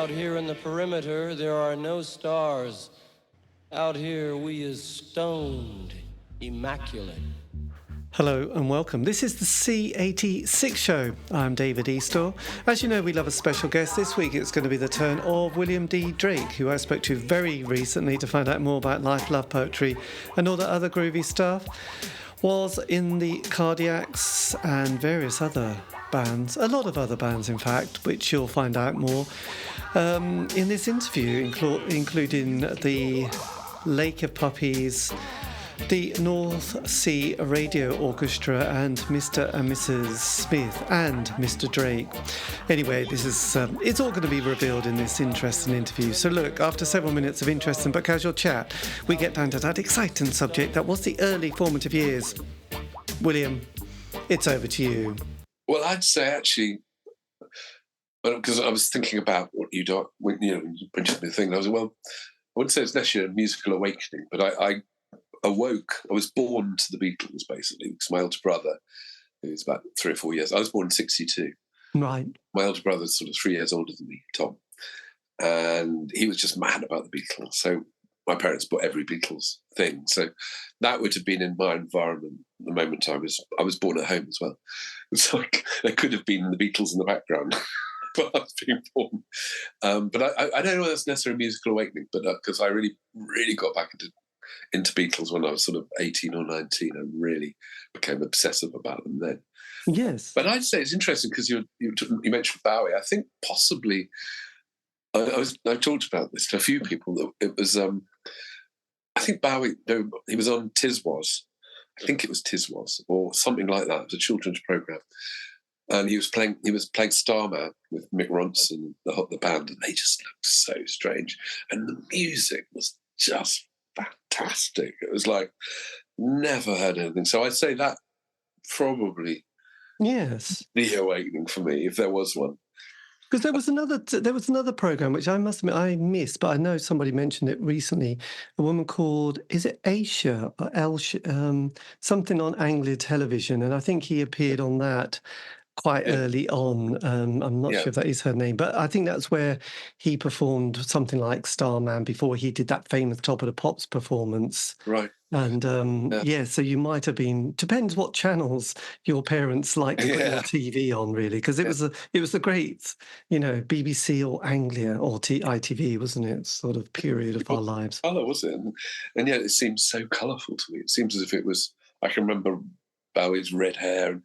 Out here in the perimeter, there are no stars. Out here, we is stoned, immaculate. Hello and welcome. This is the C86 show. I'm David Eastaugh. As you know, we love a special guest. This week it's going to be the turn of William D. Drake, who I spoke to very recently to find out more about life, love, poetry and all that other groovy stuff. Was in the Cardiacs and various other bands, a lot of other bands in fact, which you'll find out more in this interview, including the Lake of Puppies, the North Sea Radio Orchestra and Mr. and Mrs. Smith and Mr. Drake. Anyway, this is it's all going to be revealed in this interesting interview. So look, after several minutes of interesting but casual chat, we get down to that exciting subject that was the early formative years. William, it's over to you. Well, I'd say actually, because I was thinking about what you do when you printed the thing. I was I wouldn't say it's necessarily a musical awakening, but I awoke. I was born to the Beatles, basically, because my older brother, who was about 3 or 4 years, I was born in 1962. Right. My older brother's sort of 3 years older than me, Tom, and he was just mad about the Beatles. So my parents bought every Beatles thing. So that would have been in my environment the moment I was born at home as well. It's like there could have been the Beatles in the background. But I was being born. But I don't know if that's necessarily a musical awakening, but because I really, really got back into Beatles when I was sort of 18 or 19 and really became obsessive about them then. Yes. But I'd say it's interesting because you mentioned Bowie. I think possibly, I talked about this to a few people, that it was, I think Bowie, he was on Tiswas. I think it was Tiswas or something like that. It was a children's programme. And he was playing Starman with Mick Ronson, the band, and they just looked so strange. And the music was just fantastic. It was like, never heard anything. So I'd say that probably yes, the awakening for me, if there was one. Because there was another program which I must admit I missed, but I know somebody mentioned it recently. A woman called, is it Aisha or Elsha, something on Anglia Television, and I think he appeared on that quite early on. I'm not sure if that is her name, but I think that's where he performed something like Starman before he did that famous Top of the Pops performance. Right. And so you might have been, depends what channels your parents like to put your TV on, really, because it was a great, BBC or Anglia or ITV, wasn't it? Sort of period of our lives. Colour, was it? And yet it seems so colourful to me. It seems as if it was, I can remember Bowie's red hair,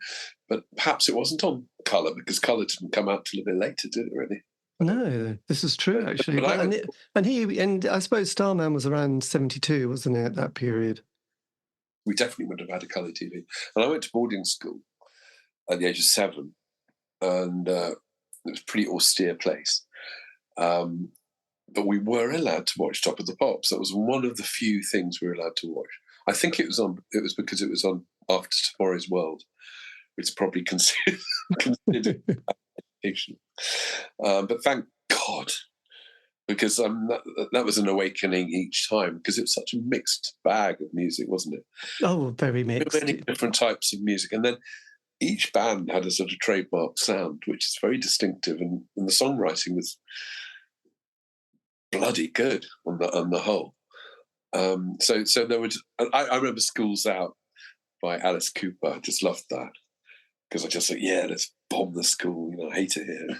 but perhaps it wasn't on colour because colour didn't come out till a bit later, did it? Really? No, this is true actually. And I suppose Starman was around 1972, wasn't it? At that period, we definitely would have had a colour TV. And I went to boarding school at the age of 7, and it was a pretty austere place. But we were allowed to watch Top of the Pops. That was one of the few things we were allowed to watch. I think it was because it was on After Tomorrow's World. It's probably considered education. But thank God, because that was an awakening each time, because it was such a mixed bag of music, wasn't it? Oh, very mixed. Many different types of music. And then each band had a sort of trademark sound, which is very distinctive. And the songwriting was bloody good on the whole. So there would, I remember Schools Out by Alice Cooper. I just loved that because I just thought, let's bomb the school. I hate it here.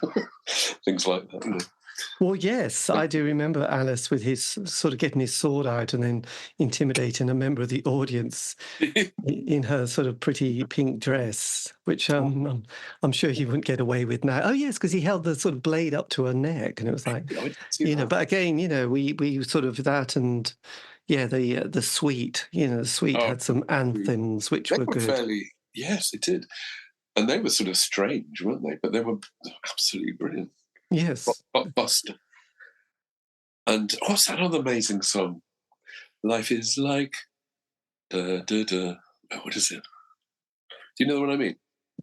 Things like that. Well, yes, I do remember Alice with his sort of getting his sword out and then intimidating a member of the audience in her sort of pretty pink dress, which I'm sure he wouldn't get away with now. Oh, yes, because he held the sort of blade up to her neck, and it was like, but again, we sort of that and. Yeah, the Suite, the Suite had some anthems which were good. Yes, it did. And they were sort of strange, weren't they? But they were absolutely brilliant. Yes. Blockbuster. And what's that other amazing song? Life is like... Da, da, da. Oh, what is it? Do you know what I mean?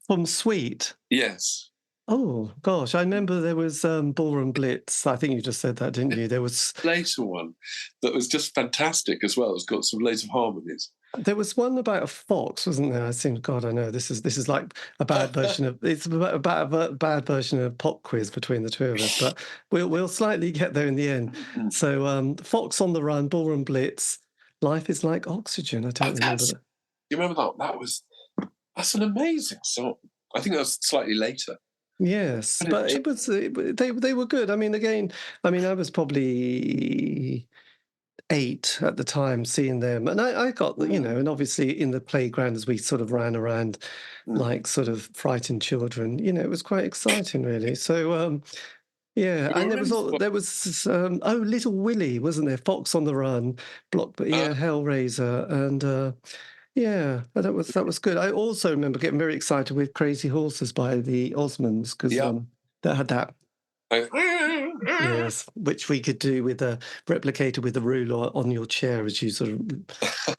From Suite? Yes. Oh, gosh, I remember there was Ballroom Blitz. I think you just said that, didn't you? There was... later one that was just fantastic as well. It's got some loads of harmonies. There was one about a fox, wasn't there? I think, God, I know this is like a bad version of a bad version of pop quiz between the two of us, but we'll slightly get there in the end. So, Fox on the Run, Ballroom Blitz, Life is Like Oxygen. I don't remember that. You remember that? That's an amazing song. I think that was slightly later. Yes, but they were good. I mean, again, I was probably 8 at the time seeing them, and I got, and obviously in the playground as we sort of ran around like sort of frightened children, it was quite exciting, really. So yeah, and there was Little Willie, wasn't there? Fox on the Run, Hellraiser, and yeah, that was good. I also remember getting very excited with Crazy Horses by the Osmonds, because that had that. Yes, which we could do with a replicator with a ruler on your chair as you sort of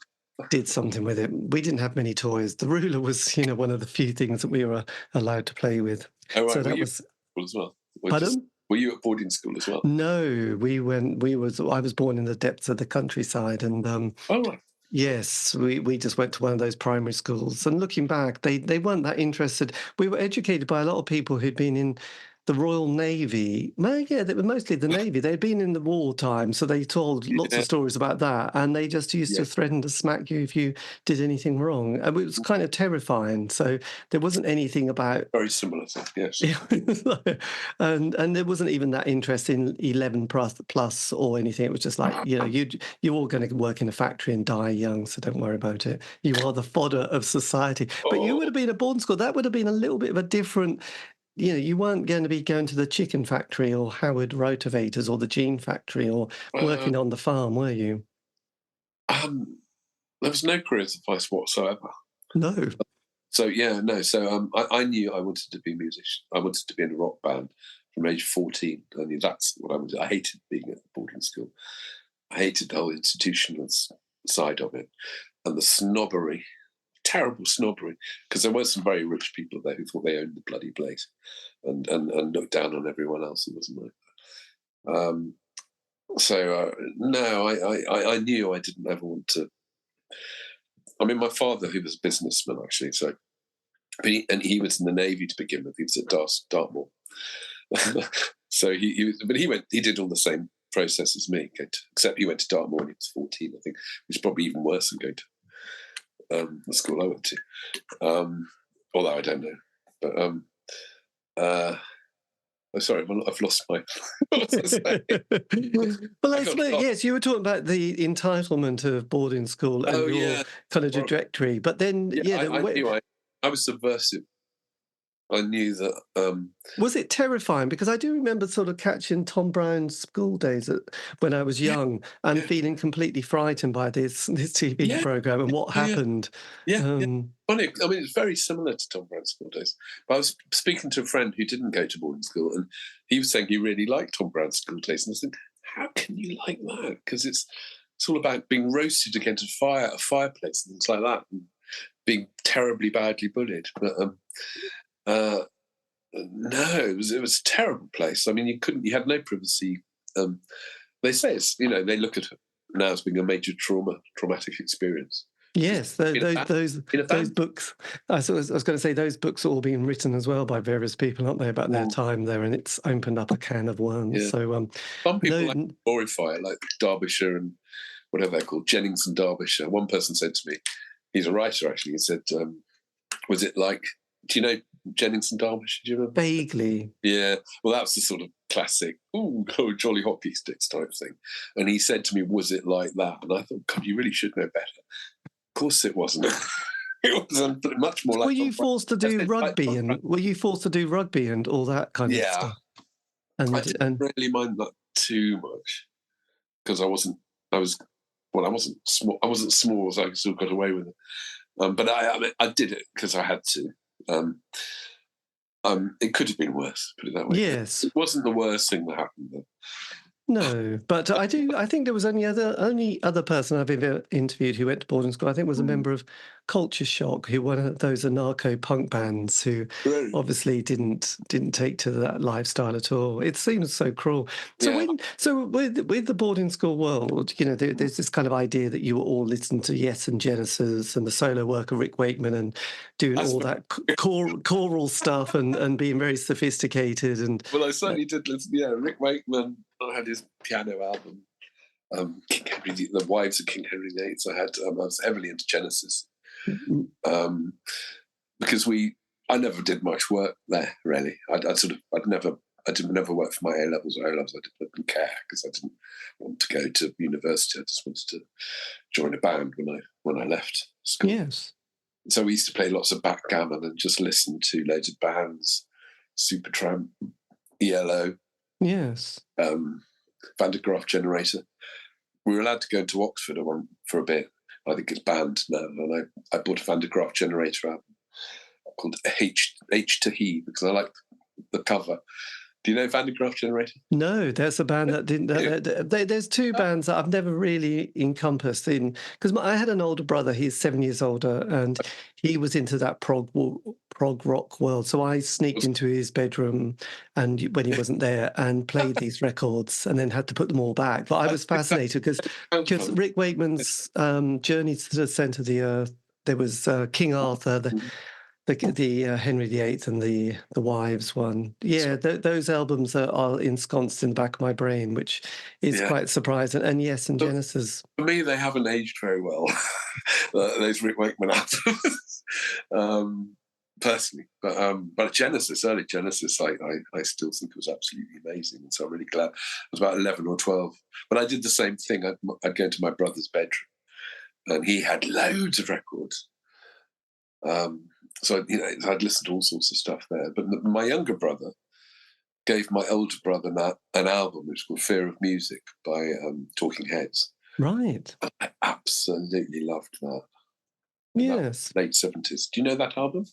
did something with it. We didn't have many toys. The ruler was, one of the few things that we were allowed to play with. Oh, right. So that was as well. Pardon? Were you at boarding school as well? No, I was born in the depths of the countryside, and oh, right. Yes, we just went to one of those primary schools. And looking back, they weren't that interested. We were educated by a lot of people who'd been in the Royal Navy. Well, yeah, they were mostly the Navy. They'd been in the wartime, so they told lots of stories about that. And they just used to threaten to smack you if you did anything wrong. And it was kind of terrifying. So there wasn't anything about... Very similar thing, yes. and there wasn't even that interest in 11 plus or anything. It was just like, you're all going to work in a factory and die young, so don't worry about it. You are the fodder of society. But you would have been at boarding school. That would have been a little bit of a different... you weren't going to be going to the chicken factory or Howard Rotavators or the Gene factory or working on the farm, were you? There was no career advice whatsoever. No. So, no. So I knew I wanted to be a musician. I wanted to be in a rock band from age 14. I knew that's what I wanted. I hated being at boarding school. I hated the whole institutional side of it and the snobbery. Terrible snobbery, because there were some very rich people there who thought they owned the bloody place and looked down on everyone else who wasn't like that. No, I knew I didn't ever want to. I mean, my father, who was a businessman, actually, he was in the Navy to begin with. He was at Dartmoor. So he did all the same process as me, except he went to Dartmoor when he was 14, I think, which is probably even worse than going to the school I went to, although I don't know. But sorry, I've lost my. Well, yes, you were talking about the entitlement of boarding school and your kind of trajectory, but then I was subversive. I knew that. Was it terrifying? Because I do remember sort of catching Tom Brown's School Days when I was young and feeling completely frightened by this TV program and what happened. Funny. I mean, it's very similar to Tom Brown's School Days. But I was speaking to a friend who didn't go to boarding school, and he was saying he really liked Tom Brown's School Days. And I was thinking, how can you like that? Because it's all about being roasted against a fireplace and things like that, and being terribly badly bullied. But no, it was a terrible place. I mean, you had no privacy. They say it's, they look at it now as being a major traumatic experience. Yes, those books. I was going to say those books are all being written as well by various people, aren't they, about their time there, and it's opened up a can of worms. Yeah. So some people glorify it, like Derbyshire and whatever they're called, Jennings and Derbyshire. One person said to me, he's a writer actually. He said, "Was it like? Do you know Jennings and Derbyshire? Do you remember?" Vaguely. Yeah. Well, that was the sort of classic, jolly hockey sticks type thing. And he said to me, "Was it like that?" And I thought, God, you really should know better. Of course it wasn't. It was much more like... Were you forced to do rugby and all that kind of stuff? I didn't really mind that too much because I wasn't small. I wasn't small, so I still got away with it. But I did it because I had to. It could have been worse, put it that way. Yes. It wasn't the worst thing that happened, though. No, but I do. I think there was only other person I've ever interviewed who went to boarding school. I think was a member of Culture Shock, who one of those anarcho punk bands who Really? obviously didn't take to that lifestyle at all. It seems so cruel. So Yeah. with the boarding school world, there's this kind of idea that you all listen to Yes and Genesis and the solo work of Rick Wakeman and doing That's all that choral stuff and being very sophisticated and. Well, I certainly did listen. Yeah, Rick Wakeman. I had his piano album, King Henry, the Wives of King Henry VIII. I was heavily into Genesis, because I never did much work there really. I didn't never work for my A levels or O levels. I didn't care because I didn't want to go to university. I just wanted to join a band when I left school. Yes. So we used to play lots of backgammon and just listen to loads of bands, Supertramp, ELO, Yes. Van de Graaff Generator. We were allowed to go into Oxford for a bit. I think it's banned now. And I bought a Van de Graaff Generator album called H to He because I liked the cover. Do you know Van de Graaff Generator? No, there's a band that didn't. There's two bands that I've never really encompassed in because I had an older brother. He's 7 years older, and he was into that prog rock world. So I sneaked into his bedroom, and when he wasn't there, and played these records, and then had to put them all back. But I was fascinated because Rick Wakeman's Journey to the Centre of the Earth. There was King Arthur, the Henry VIII and the Wives one. Yeah, those albums are ensconced in the back of my brain, which is quite surprising. And Yes, and Genesis. For me, they haven't aged very well. Those Rick Wakeman albums, personally. But Genesis, early Genesis, I still think it was absolutely amazing. And so I'm really glad. I was about 11 or 12. But I did the same thing. I'd go into my brother's bedroom, and he had loads of records. So I'd listen to all sorts of stuff there. But my younger brother gave my older brother an album which was called Fear of Music by Talking Heads. Right. And I absolutely loved that. Yes. Late 70s. Do you know that album?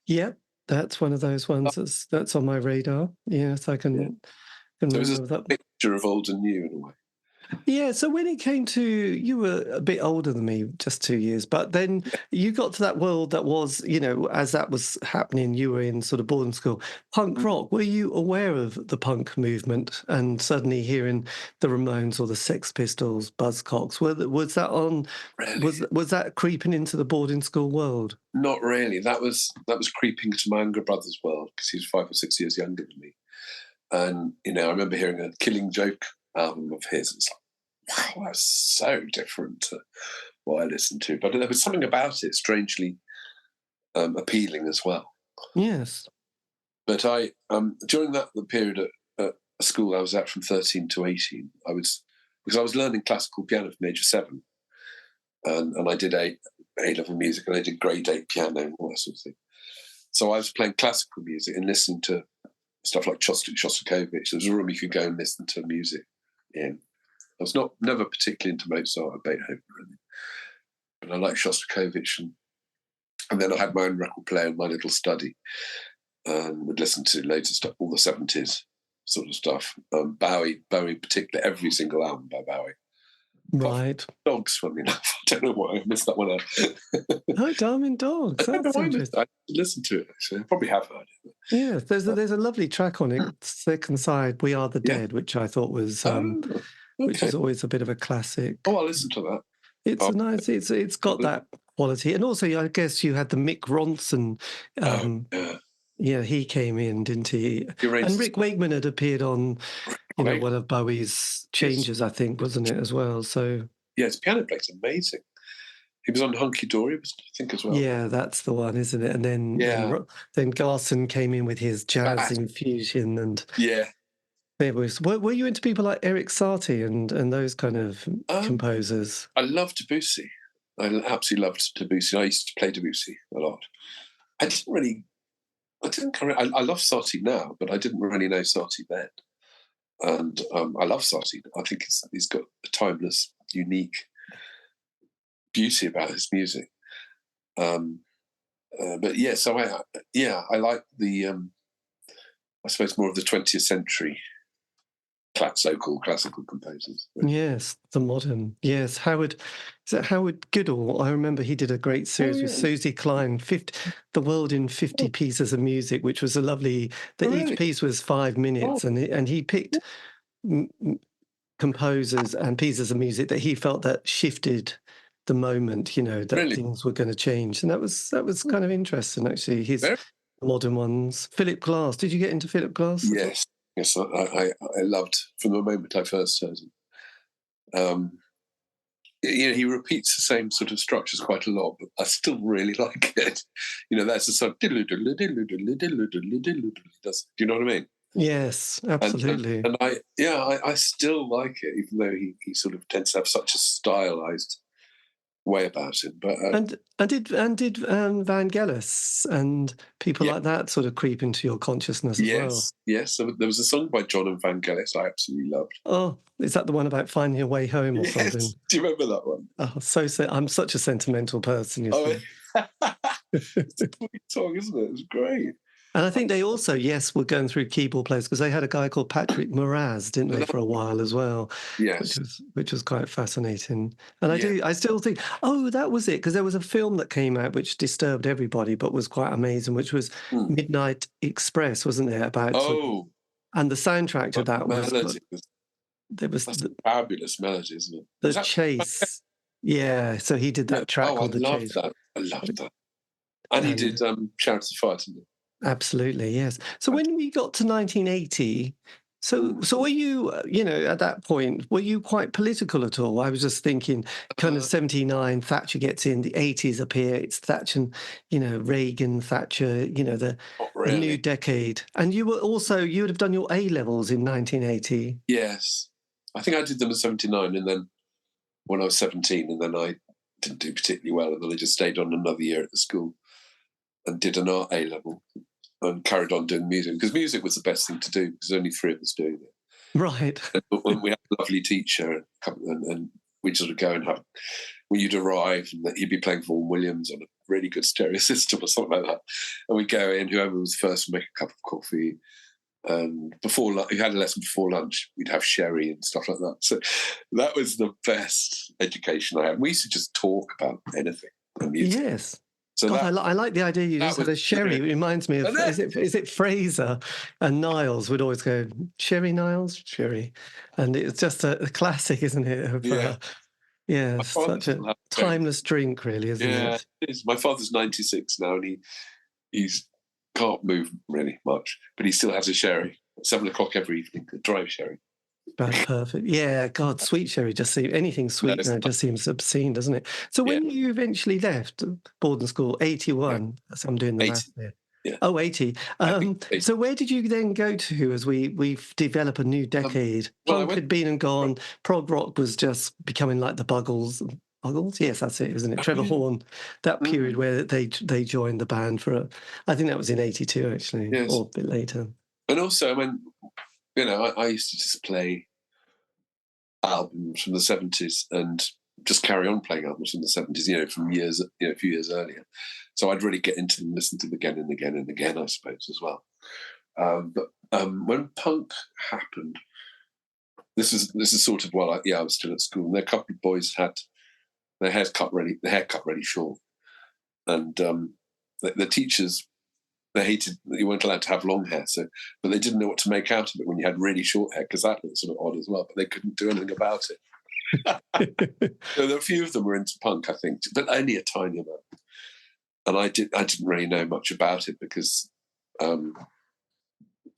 Yep. That's one of those ones that's on my radar. Yes, I can remember that. Picture of old and new in a way. Yeah, so when it came to, you were a bit older than me, just 2 years, but then you got to that world that was, as that was happening, you were in sort of boarding school. Punk rock, were you aware of the punk movement and suddenly hearing the Ramones or the Sex Pistols, Buzzcocks? Was that on, really? was that creeping into the boarding school world? Not really. That was creeping into my younger brother's world because he was 5 or 6 years younger than me. And, I remember hearing a Killing Joke album of his. It's like, wow, that's so different to what I listened to. But there was something about it strangely appealing as well. Yes. But I during the period at school I was at from 13 to 18, because I was learning classical piano from the age of 7. And I did A-level music and I did grade 8 piano and all that sort of thing. So I was playing classical music and listening to stuff like Shostakovich. There was a room you could go and listen to music in. I was never particularly into Mozart or Beethoven or anything, but I liked Shostakovich. And then I had my own record player in my little study and would listen to loads of stuff, all the 70s sort of stuff. Bowie in particular, every single album by Bowie. Right. Dogs, funny enough. I don't know why I missed that one out. Oh, Diamond Dogs. I don't know That's why interesting. I listened to it, actually. I probably have heard it. Yeah, there's a lovely track on it, second side, We Are the Dead, which I thought was which is always a bit of a classic. Oh, I'll listen to that. It's a nice. It's got that quality, and also I guess you had the Mick Ronson. Yeah, he came in, didn't he? And Rick Wakeman had appeared on, one of Bowie's Changes, I think, wasn't it as well? So yeah, his piano playing's amazing. He was on Hunky Dory, I think, as well. Yeah, that's the one, isn't it? And then Garson came in with his jazz infusion, and were you into people like Eric Satie and those kind of composers? I love Debussy. I absolutely loved Debussy. I used to play Debussy a lot. I love Satie now, but I didn't really know Satie then. And I love Satie. I think he's got a timeless, unique beauty about his music. But yeah, so I like the I suppose more of the 20th century so-called classical composers. Yes, the modern. Yes, Howard. Is it Howard Goodall? I remember he did a great series with Susie Klein, The World in 50 Pieces of Music, which was a lovely. Each piece was 5 minutes, and he picked composers and pieces of music that he felt that shifted the moment, that things were going to change, and that was kind of interesting, actually. His modern ones. Philip Glass. Did you get into Philip Glass? Yes, I loved from the moment I first heard him. He repeats the same sort of structures quite a lot, but I still really like it. That's the sort of do you know what I mean? Yes, absolutely. And I still like it, even though he sort of tends to have such a stylized way about him. But did Vangelis and people like that sort of creep into your consciousness as well? Yes. So there was a song by John and Vangelis I absolutely loved. Oh, is that the one about finding a way home or something? Do you remember that one? Oh, I'm such a sentimental person. It's a sweet song, isn't it? It was great. And I think they also, were going through keyboard players, because they had a guy called Patrick Moraz, didn't they, for a while as well? Yes. Which was quite fascinating. And I still think, that was it, because there was a film that came out which disturbed everybody but was quite amazing, which was Midnight Express, wasn't there? And the soundtrack to that was fabulous melody, isn't it? The Chase. Yeah, so he did that track called The Chase. I loved that. And he did Chariots of Fire, didn't he? Absolutely, yes. So when we got to 1980, so were you, at that point, were you quite political at all? I was just thinking, kind of 79, Thatcher gets in, the 80s appear, it's Thatcher, Reagan, Thatcher, the new decade. And you would have done your A-levels in 1980. Yes. I think I did them in 79, and then when I was 17, and then I didn't do particularly well, and then I just stayed on another year at the school and did an art A-level. And carried on doing music, because music was the best thing to do, because there's only 3 of us doing it. Right. And we had a lovely teacher, and we'd sort of go and have, you'd arrive, and he'd be playing Vaughan Williams on a really good stereo system or something like that. And we'd go in, whoever was first would make a cup of coffee. And before we had a lesson before lunch, we'd have sherry and stuff like that. So that was the best education I had. We used to just talk about anything and music. Yes. So I like the idea you just said. Sherry. It reminds me of is it Fraser and Niles would always go Sherry Niles Sherry, and it's just a classic, isn't it? Such a timeless drink, really, isn't it? It is. My father's 96 now, and he's can't move really much, but he still has a sherry at 7 o'clock every evening, a dry sherry. That's perfect. Yeah, God, sweet sherry just seems, anything sweet now just seems obscene, doesn't it? So when you eventually left boarding school, 81, so I'm doing the math there. Yeah. Oh, 80. So where did you then go to as we develop a new decade? Punk had been and gone. Prog rock was just becoming like the Buggles. Buggles? Yes, that's it, isn't it? Trevor Horn, that period where they joined the band I think that was in 82, actually, or a bit later. And also, I used to just play albums from the 70s and just carry on playing albums from the 70s, from years, a few years earlier. So I'd really get into them, listen to them again and again and again, I suppose, as well. But when punk happened, this is sort of I was still at school, and a couple of boys had their hair cut really short, and the teachers, they hated that you weren't allowed to have long hair, but they didn't know what to make out of it when you had really short hair, because that looked sort of odd as well. But they couldn't do anything about it. So a few of them were into punk, I think, but only a tiny amount. And I didn't really know much about it because, I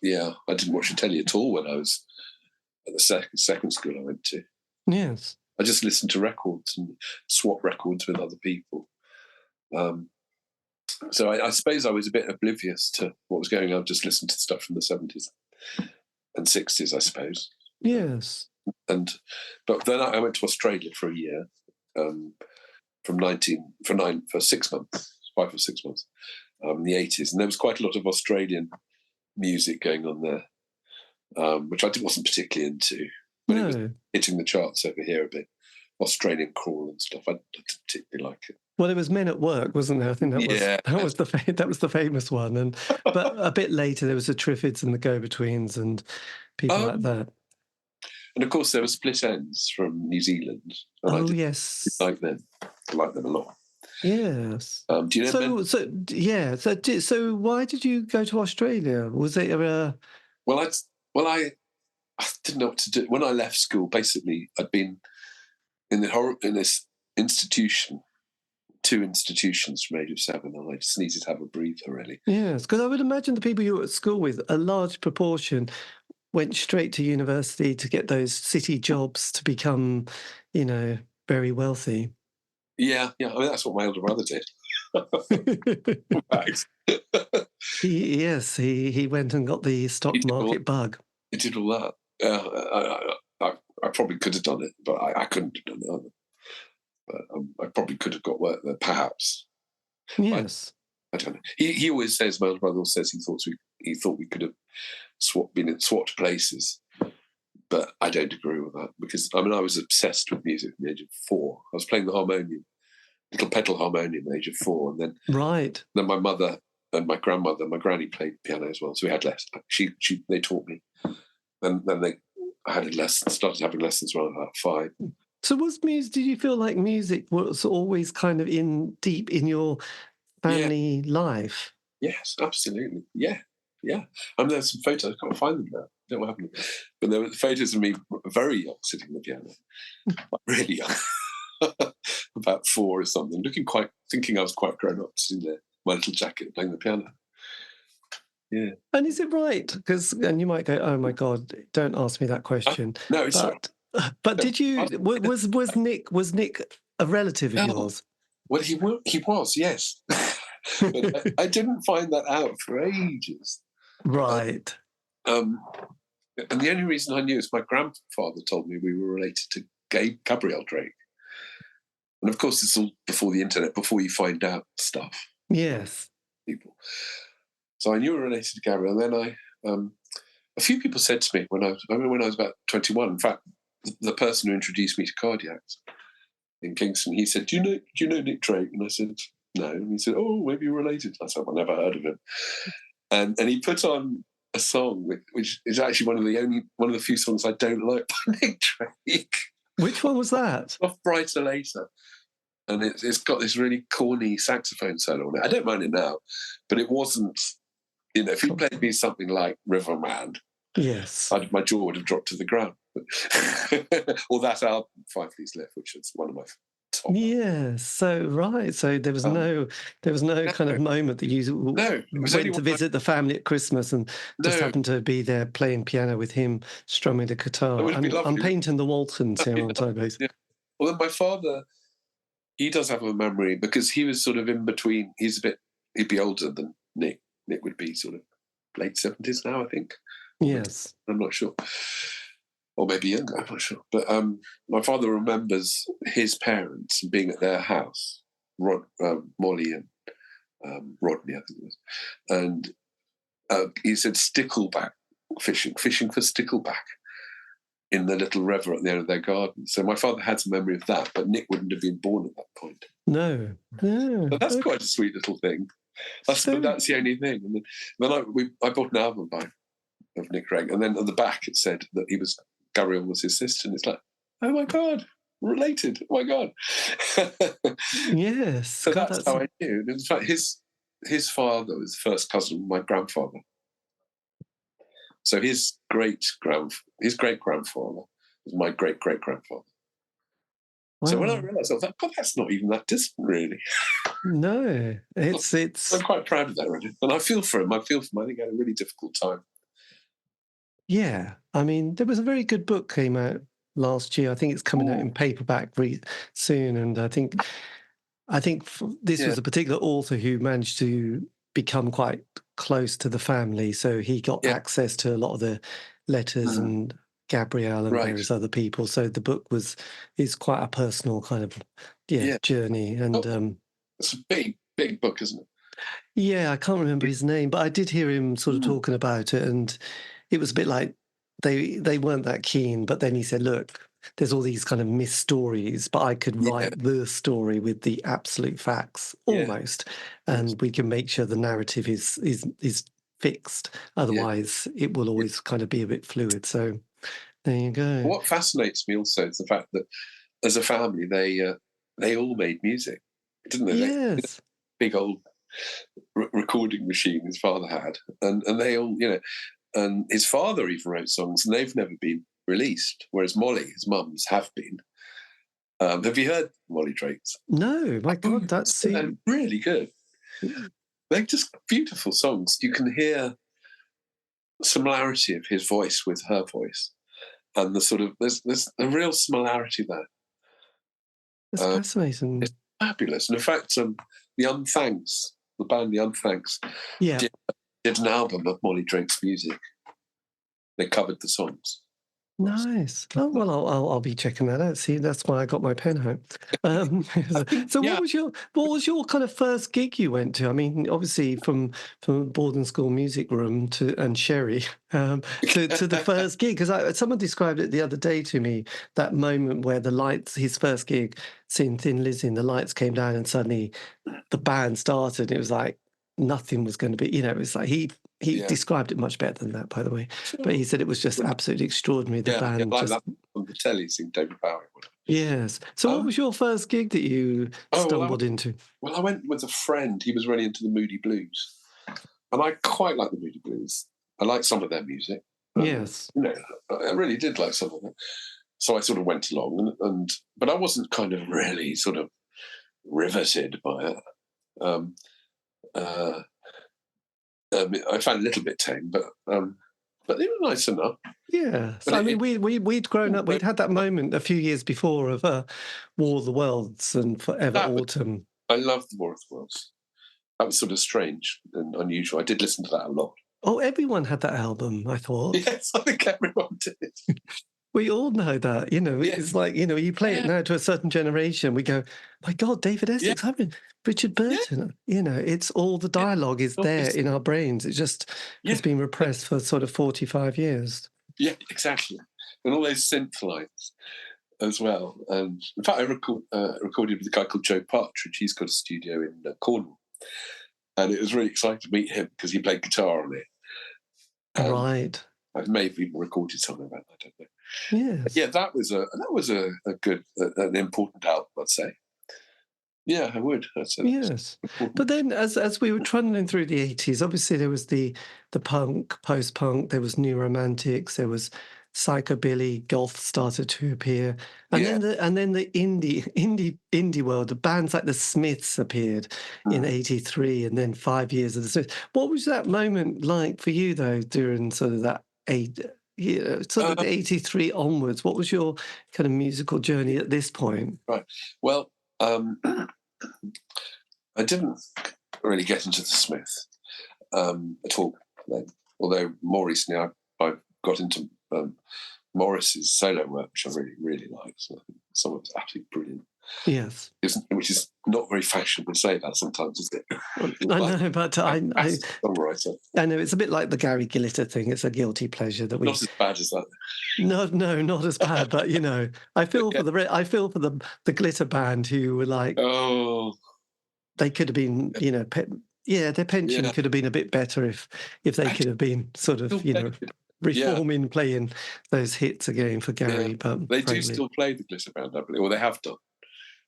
didn't watch the telly at all when I was at the second school I went to. Yes, I just listened to records and swapped records with other people. So I suppose I was a bit oblivious to what was going on, just listened to stuff from the 70s and 60s, I suppose. Yes. But then I went to Australia for a year, for 6 months, 5 or 6 months, in the 80s. And there was quite a lot of Australian music going on there, which I wasn't particularly into. But it was hitting the charts over here a bit. Australian crawl and stuff. I didn't particularly like it. Well, there was Men at Work, wasn't there? I think that was the famous one. But a bit later there was the Triffids and the Go-Betweens and people like that. And of course, there were split ends from New Zealand, and I Oh did yes. like them. I like them a lot. Yes. Do you know? So why did you go to Australia? Was it a Well, I didn't know what to do when I left school. Basically, I'd been in this institution, 2 institutions from age of 7, and I just needed to have a breather, really. yes? Because I would imagine the people you were at school with, a large proportion went straight to university to get those city jobs to become, very wealthy. Yeah. I mean, that's what my older brother did. In fact. He went and got the stock market bug. He did all that. I probably could have done it, but I couldn't have done it either. But I probably could have got work there, perhaps. Yes. I don't know. He always says, my older brother always says, he thought we could have swapped places, but I don't agree with that, because I was obsessed with music from the age of 4. I was playing the harmonium, little pedal harmonium, at the age of 4, and then Then my mother and my grandmother, my granny played piano as well, so we had lessons. They taught me, and then started having lessons when I was about 5. So did you feel like music was always kind of deep in your family life? Yes, absolutely. Yeah. I mean, there's some photos. I can't find them now. I don't know what happened. But there were photos of me very young, sitting on the piano, really young, about 4 or something, thinking I was quite grown up, sitting there, my little jacket, playing the piano. Yeah. And is it right? And you might go, "Oh my God, don't ask me that question." No, it's not. But did you? Was Nick a relative of yours? Well, he was, yes. But I didn't find that out for ages. Right. And the only reason I knew is my grandfather told me we were related to Gabrielle Drake. And of course, it's all before the internet, before you find out stuff. Yes. People. So I knew we were related to Gabrielle. And then a few people said to me when I was about 21, in fact, the person who introduced me to Cardiacs in Kingston, he said, do you know Nick Drake? And I said, no. And he said, oh, maybe you're related. I said, I've never heard of him. And he put on a song which is actually one of the few songs I don't like by Nick Drake. Which one was that? Off Brighter Later. And it's got this really corny saxophone solo on it. I don't mind it now, but it wasn't, if you played me something like Riverman, yes, my jaw would have dropped to the ground. Or that album, Five Leaves Left, which is one of my top. Yes, so there was no kind of moment that you went to visit the family at Christmas and just happened to be there playing piano with him strumming the guitar. I'm painting the Waltons here, aren't I, basically? Yeah. Well, then my father, he does have a memory, because he was sort of in between. He'd be older than Nick. Nick would be sort of late 70s now, I think. Yes. I'm not sure. Or maybe younger, I'm not sure. But my father remembers his parents being at their house, Molly and Rodney, I think it was. And he said stickleback fishing for stickleback in the little river at the end of their garden. So my father had some memory of that, but Nick wouldn't have been born at that point. No. Yeah. But that's quite a sweet little thing. That's the only thing. And then I bought an album of Nick Drake, and then at the back it said that Gabrielle was his sister, and it's like, oh my God, related! Oh my God. Yes. So that's how I knew. In fact, his father was the first cousin of my grandfather. So his great grandfather was my great grandfather. Wow. So when I realised, I was like, God, that's not even that distant, really. No, it's. I'm quite proud of that, really, and I feel for him. I think he had a really difficult time. Yeah, I mean, there was a very good book came out last year. I think it's coming out in paperback soon, and I think this was a particular author who managed to become quite close to the family, so he got access to a lot of the letters and Gabrielle and various other people. So the book is quite a personal kind of journey, and it's a big book, isn't it? Yeah, I can't remember his name, but I did hear him sort of talking about it, and it was a bit like they weren't that keen. But then he said, "Look, there's all these kind of missed stories, but I could write the story with the absolute facts almost, and we can make sure the narrative is fixed. Otherwise, it will always kind of be a bit fluid." So There you go. What fascinates me also is the fact that as a family, they all made music, didn't they? Yes. Big old recording machine his father had, and they all, and his father even wrote songs, and they've never been released. Whereas Molly, his mum's, have been. Have you heard Molly Drake's? No, my God, that's They're really good. They're just beautiful songs. You can hear similarity of his voice with her voice, and the sort of there's a real similarity there. that's fascinating. It's fabulous. And in fact, the Unthanks, the band The Unthanks, Yeah. did an album of Molly Drake's music. They covered the songs. Nice. Oh well, I'll be checking that out. See, that's why I got my pen home. So, Yeah. what was your kind of first gig you went to? I mean, obviously from boarding school music room and Sherry to the first gig, because someone described it the other day to me, that moment where the lights, his first gig, seeing Thin Lizzy, and the lights came down and suddenly the band started. It was like nothing was going to be, it was like he described it much better than that, by the way. But he said it was just absolutely extraordinary. The band like just... that on the telly, seeing David Bowie. Yes. So what was your first gig that you stumbled into? Well, I went with a friend. He was really into the Moody Blues. And I quite like the Moody Blues. I like some of their music. Yes. I really did like some of it. So I sort of went along, but I wasn't kind of really sort of riveted by it. I found it a little bit tame, but they were nice enough. Yeah. So, I mean, we'd grown up. We'd had that moment a few years before of War of the Worlds and Forever Autumn. I loved the War of the Worlds. That was sort of strange and unusual. I did listen to that a lot. Oh, everyone had that album, I thought. Yes, I think everyone did. We all know that, It's like, you play it now to a certain generation. We go, my God, David Eastaugh, Richard Burton. It's all the dialogue is there in our brains. It just has been repressed for sort of 45 years. Yeah, exactly. And all those synth lines as well. And in fact, I recorded with a guy called Joe Partridge. He's got a studio in Cornwall. And it was really exciting to meet him because he played guitar on it. Right. I may have even recorded something about that, I don't know. Yes. Yeah, that was a good, an important album, I'd say. Yeah, I would. Yes. But then as we were trundling through the 80s, obviously there was the punk, post-punk, there was New Romantics, there was psychobilly, goth started to appear. And then the indie world, the bands like the Smiths appeared in 83, and then 5 years of the Smiths. What was that moment like for you though, during sort of that sort of 83 onwards? What was your kind of musical journey at this point? Right. Well, I didn't really get into the Smiths at all then. Although more recently I got into Morris's solo work, which I really, really like. So I think some of it's absolutely brilliant. Yes. Which is not very fashionable to say that sometimes, is it? I know, but I songwriter. I know it's a bit like the Gary Glitter thing. It's a guilty pleasure that we... Not as bad as that. No, not as bad. But I feel for the Glitter band who were like, they could have been, their pension could have been a bit better if they could have been sort of, reforming, playing those hits again for Gary. But they do still play the Glitter band, I believe, or they have done,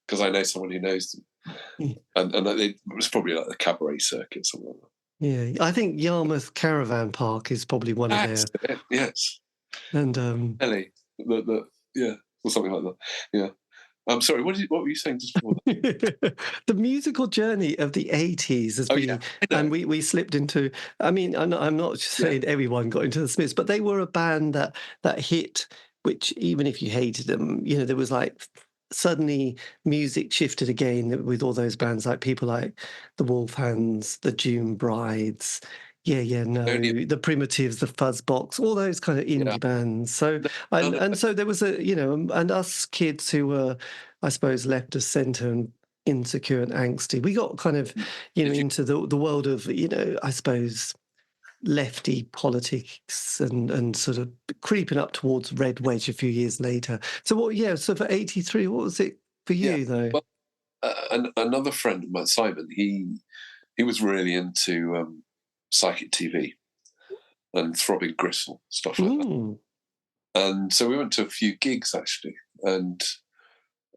because I know someone who knows them, and it was probably like the cabaret circuit, something like that. Yeah, I think Yarmouth Caravan Park is probably one of their. Yes, and Ellie, or something like that. Yeah. I'm sorry, what were you saying just before that? The musical journey of the 80s has been, and we slipped into, I mean, I'm not just saying everyone got into the Smiths, but they were a band that hit, which even if you hated them, there was like, suddenly music shifted again with all those bands, like people like the Wolfhands, the June Brides, the Primitives, the Fuzzbox, all those kind of indie bands. So and so there was and us kids who were, I suppose, left of centre and insecure and angsty. We got kind of into the world of I suppose lefty politics and sort of creeping up towards Red Wedge a few years later. So so for 83, what was it for you though? Well, another friend of mine, Simon, he was really into Psychic TV and Throbbing Gristle, stuff like that. And so we went to a few gigs, actually. And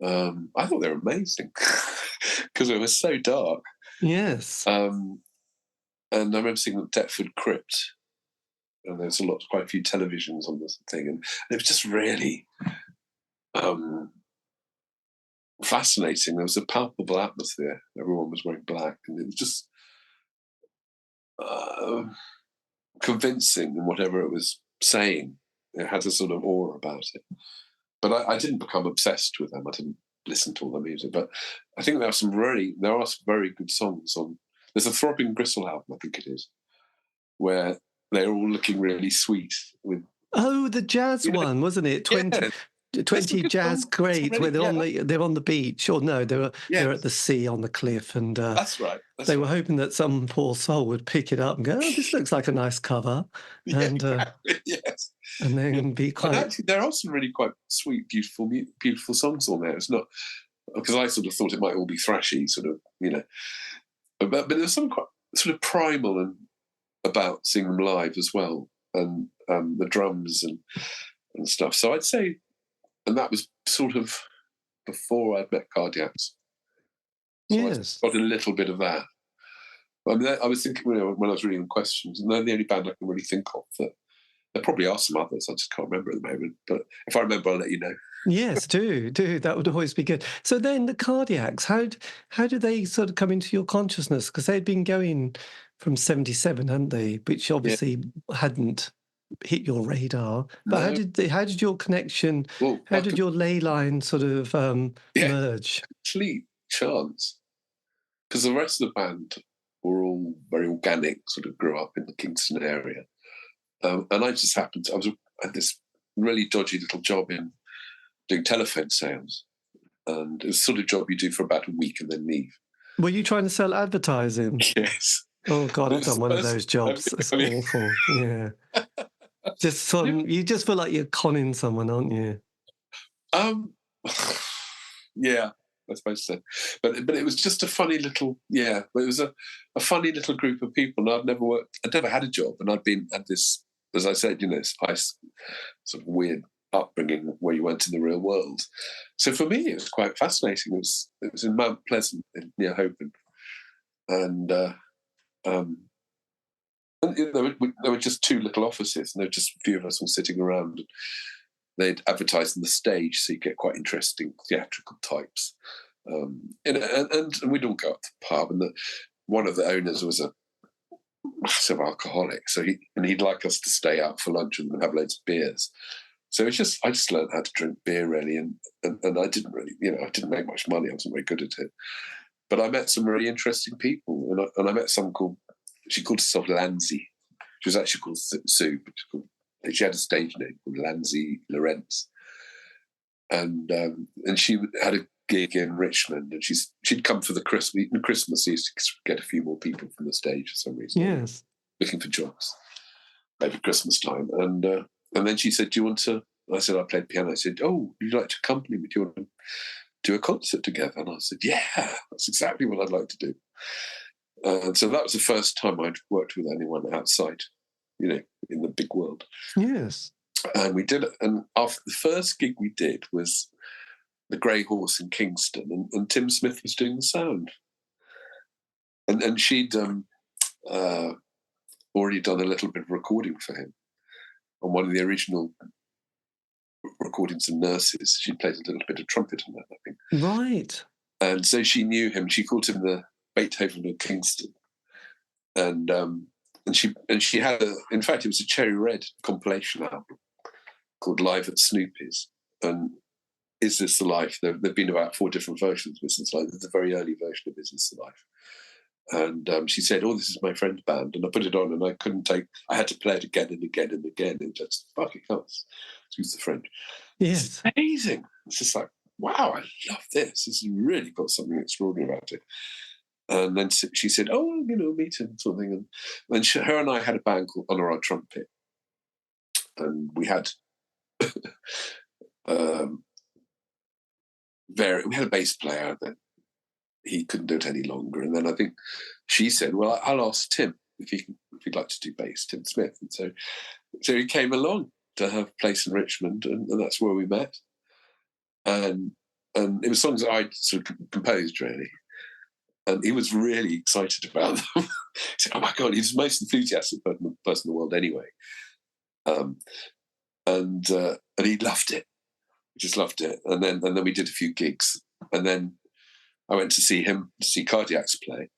I thought they were amazing because it was so dark. Yes. And I remember seeing the Deptford Crypt. And there's quite a few televisions on this thing. And it was just really fascinating. There was a palpable atmosphere. Everyone was wearing black. And it was just convincing in whatever it was saying. It had a sort of aura about it. But I didn't become obsessed with them. I didn't listen to all the music. But I think there are some very good songs on. There's a Throbbing Gristle album, I think it is, where they're all looking really sweet. The jazz one, wasn't it? 20 jazz greats where they're on the beach, or no, they're at the sea on the cliff, and that's right. They were hoping that some poor soul would pick it up and go, "Oh, this looks like a nice cover," and yes, and then be quite. And actually, there are some really quite sweet, beautiful songs on there. It's not because I sort of thought it might all be thrashy, sort of, but there's some quite sort of primal and about seeing them live as well, and the drums and stuff. So I'd say. And that was sort of before I'd met Cardiacs. So yes. I got a little bit of that. I mean, I was thinking when I was reading the questions, and they're the only band I can really think of that. There probably are some others. I just can't remember at the moment. But if I remember, I'll let you know. Yes, do. That would always be good. So then the Cardiacs, how did they sort of come into your consciousness? Because they'd been going from 1977, hadn't they? Which obviously hadn't hit your radar. But how did your connection, how did your ley line sort of merge? Complete chance. Because the rest of the band were all very organic, sort of grew up in the Kingston area. And I just happened to, I had this really dodgy little job in doing telephone sales. And it was the sort of job you do for about a week and then leave. Were you trying to sell advertising? Yes. Oh, God, I've done one of those jobs. It's awful. Yeah. You just feel like you're conning someone, aren't you? Yeah, I suppose so. But it was just a funny little, it was a funny little group of people. And I'd never had a job, and I'd this, as I said, this sort of weird upbringing where you went in the real world. So for me, it was quite fascinating. It was in Mount Pleasant near Holborn, and there were just two little offices, and there were just a few of us all sitting around. They'd advertise on the stage, so you get quite interesting theatrical types. And we'd all go up to the pub, and one of the owners was a massive alcoholic, so he'd like us to stay out for lunch and have loads of beers. So I just learned how to drink beer, really, and I didn't really, I didn't make much money. I wasn't very good at it, but I met some really interesting people, and I met some she called herself Lanzi. She was actually called Sue, but she had a stage name called Lanzi Lorenz, and she had a gig in Richmond, and she'd come for the Christmas. She used to get a few more people from the stage for some reason. Yes, looking for jobs over Christmas time, and then she said, "Do you want to?" I said, "I played piano." I said, "Oh, you'd like to accompany me? Do you want to do a concert together?" And I said, "Yeah, that's exactly what I'd like to do." And so that was the first time I'd worked with anyone outside, in the big world. Yes. And we did it. And after the first gig we did was the Grey Horse in Kingston, and Tim Smith was doing the sound. And she'd already done a little bit of recording for him on one of the original recordings of Nurses. She played a little bit of trumpet on that, I think. Right. And so she knew him. She called him the Beethoven of Kingston. And she had in fact, it was a Cherry Red compilation album called Live at Snoopy's. And Is This the Life? There've been about 4 different versions of Business Life. There's a very early version of Business the Life. And she said, "Oh, this is my friend's band." And I put it on, and I had to play it again and again and again. And just, fuck, it comes. Excuse the French. Yes. It's amazing. It's just like, wow, I love this. This has really got something extraordinary about it. And then she said, "Oh, meet him," sort of thing. And then her and I had a band called Honor Our Trumpet. And we had we had a bass player that he couldn't do it any longer. And then I think she said, "Well, I'll ask Tim if he'd like to do bass, Tim Smith." And so he came along. to her place in Richmond, and that's where we met. And it was songs that I sort of composed, really. And he was really excited about them. He said, "Oh my God," he's the most enthusiastic person in the world anyway. And he loved it. He just loved it. And then we did a few gigs. And then I went to see Cardiacs play.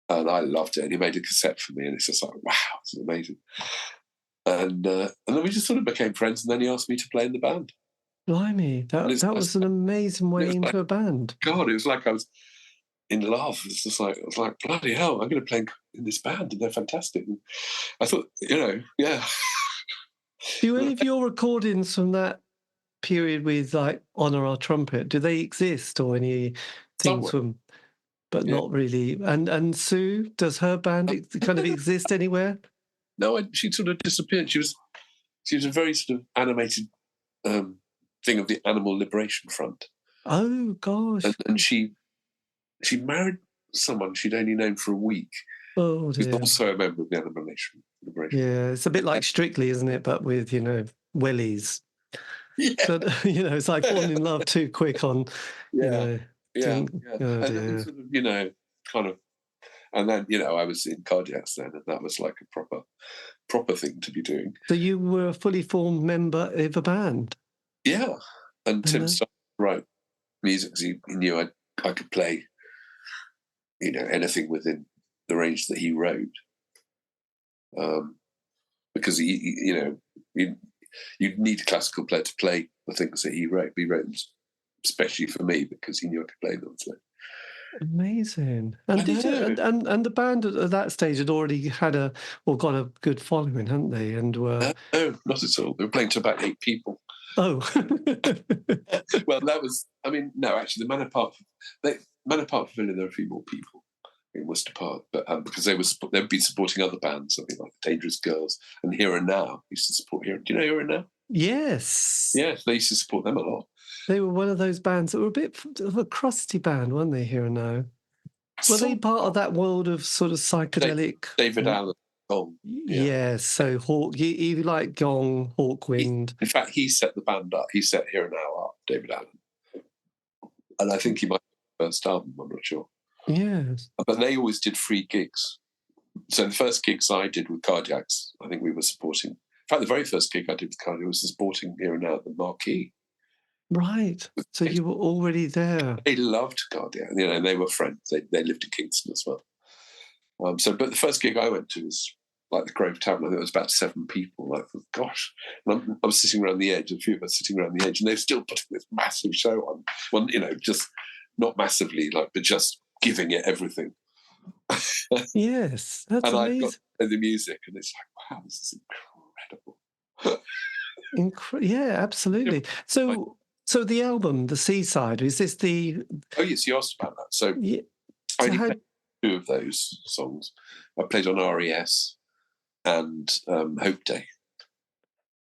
And I loved it. And he made a cassette for me. And it's just like, wow, it's amazing. And then we just sort of became friends. And then he asked me to play in the band. Blimey, that was an amazing way into a band. God, it was like I was in love. It's just like, I was like, bloody hell, I'm going to play in this band, and they're fantastic. And I thought, yeah. Do any of your recordings from that period with like Honour Our Trumpet, do they exist, or any things Somewhere. but not really? And Sue, does her band kind of exist anywhere? No, she sort of disappeared. She was a very sort of animated thing of the Animal Liberation Front. Oh gosh! And she married someone she'd only known for a week. Oh dear. Who's also a member of the Animal Liberation. Yeah, it's a bit like Strictly, isn't it? But with wellies. Yeah. So, it's like falling in love too quick on. Yeah. Oh and dear. sort of, kind of, and then I was in Cardiacs then, and that was like a proper thing to be doing. So you were a fully formed member of a band. Yeah, and Tim started to write music because he knew I could play, anything within the range that he wrote. Because you'd need a classical player to play the things that he wrote. He wrote them especially for me because he knew I could play them. So. Amazing. And and the band at that stage had already had got a good following, hadn't they? And were no, not at all. They were playing to about 8 people. Oh. Well, that was. I mean, no, actually, the Manor Park Pavilion, there were a few more people in Worcester Park, but because they'd be supporting other bands, something like the Dangerous Girls and Here and Now used to support Here. Do you know Here and Now? Yes. Yes, they used to support them a lot. They were one of those bands that were a bit of a crusty band, weren't they, Here and Now? Were they part of that world of sort of psychedelic? David Allen, Gong. Yeah. Yes, so Hawk, you like Gong, Hawkwind. In fact, he set the band up. He set Here and Now up, David Allen. And I think he might have the first album, I'm not sure. Yes. But they always did free gigs. So the first gigs I did with Cardiacs, I think we were supporting. In fact, the very first gig I did with Cardiacs was supporting Here and Now at the Marquee. Right. So you were already there. They loved Cardiacs, and they were friends. They lived in Kingston as well. But the first gig I went to was like the Grove Tavern. I think it was about 7 people. Like, gosh. And I was sitting around the edge, a few of us sitting around the edge, and they were still putting this massive show on. Well, just not massively, but just giving it everything. Yes, that's amazing. And I got the music, and it's like, wow, this is incredible. Yeah, absolutely. So the album, The Seaside, is this the... Oh, yes, you asked about that. So I only played 2 of those songs. I played on RES and Hope Day.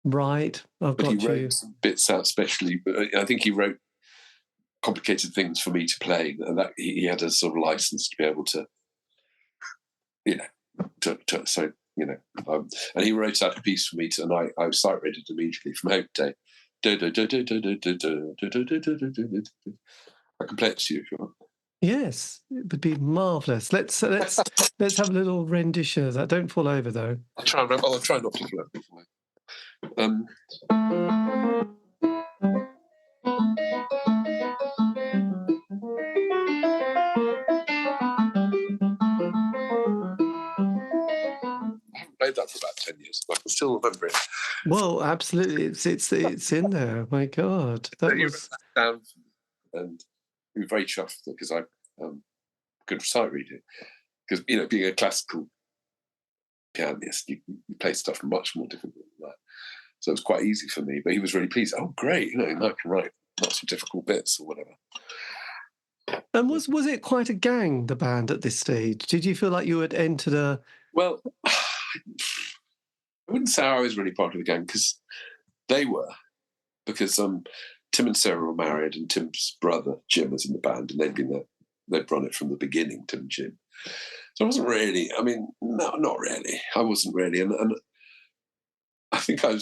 Right, But he wrote some bits out specially. But I think he wrote complicated things for me to play, and that he had a sort of license to be able to, and he wrote out a piece for me, and I sight read it immediately from Hope Day. I can play it to you if you want. Yes, it would be marvellous. Let's have a little rendition of that. Don't fall over though. I'll try not to fall over. Played that for about 10 years. I can still remember it. Well, absolutely, it's in there. My God, that was down, and we were very chuffed because I could sight read it. Because being a classical pianist, you play stuff much more difficult than that. So it was quite easy for me. But he was really pleased. Oh, great! I can write lots of difficult bits or whatever. And was it quite a gang, the band, at this stage? Did you feel like you had entered a... Well, I wouldn't say I was really part of the gang, because they were. Because Tim and Sarah were married, and Tim's brother, Jim, was in the band, and they'd run it from the beginning, Tim and Jim. So I wasn't really, no, not really. I wasn't really. And I think I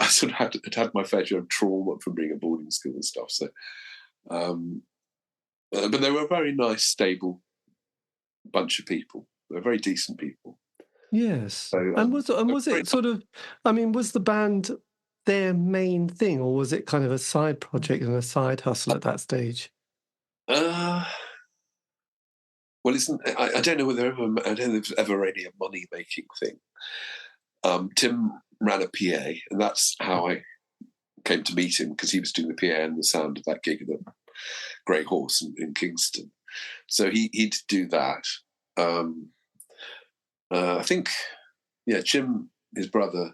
sort of had my fair share of trauma from being at boarding school and stuff. So, but they were a very nice, stable bunch of people. They were very decent people. Yes. So, And was it sort of, I mean, was the band their main thing, or was it kind of a side project and a side hustle at that stage? well, I don't know whether I don't know if it was ever really a money making thing. Tim ran a PA, and that's how I came to meet him, because he was doing the PA and the sound of that gig at the Grey Horse in Kingston. So he'd do that. I think, Jim, his brother,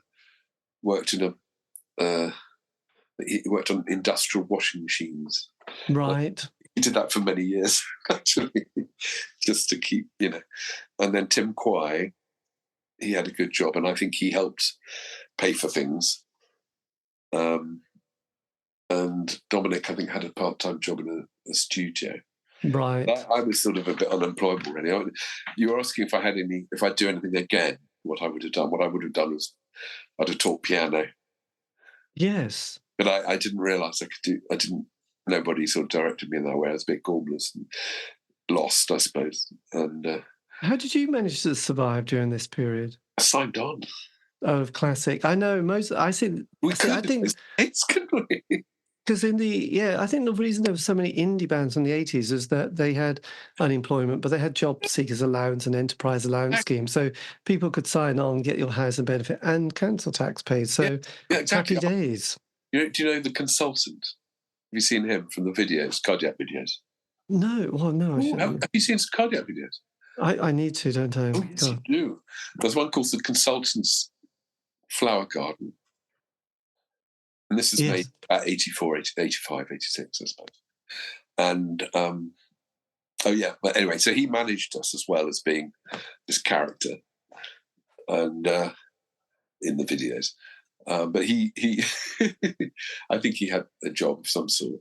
worked he worked on industrial washing machines. Right. He did that for many years, actually, just to keep, And then Tim Quay, he had a good job, and I think he helped pay for things. And Dominic, I think, had a part-time job in a studio. Right. I was sort of a bit unemployable, really. You were asking if I'd do anything again, what I would have done. What I would have done was I'd have taught piano. Yes. But I didn't realise nobody sort of directed me in that way. I was a bit gormless and lost, I suppose. And how did you manage to survive during this period? I signed on. Of classic. I know I think it's couldn't we? Because I think the reason there were so many indie bands in the 80s is that they had unemployment, but they had job seekers allowance and enterprise allowance scheme. So people could sign on, get your housing benefit and council tax paid. So exactly. Happy days. Do you know the consultant? Have you seen him from the videos, cardiac videos? No. Well, no. Have you seen some cardiac videos? I need to, don't I? Oh, yes, you do. There's one called The Consultant's Flower Garden. And this is made about 84, 85, 86, I suppose. And, but anyway, so he managed us as well as being this character and in the videos. But he I think he had a job of some sort.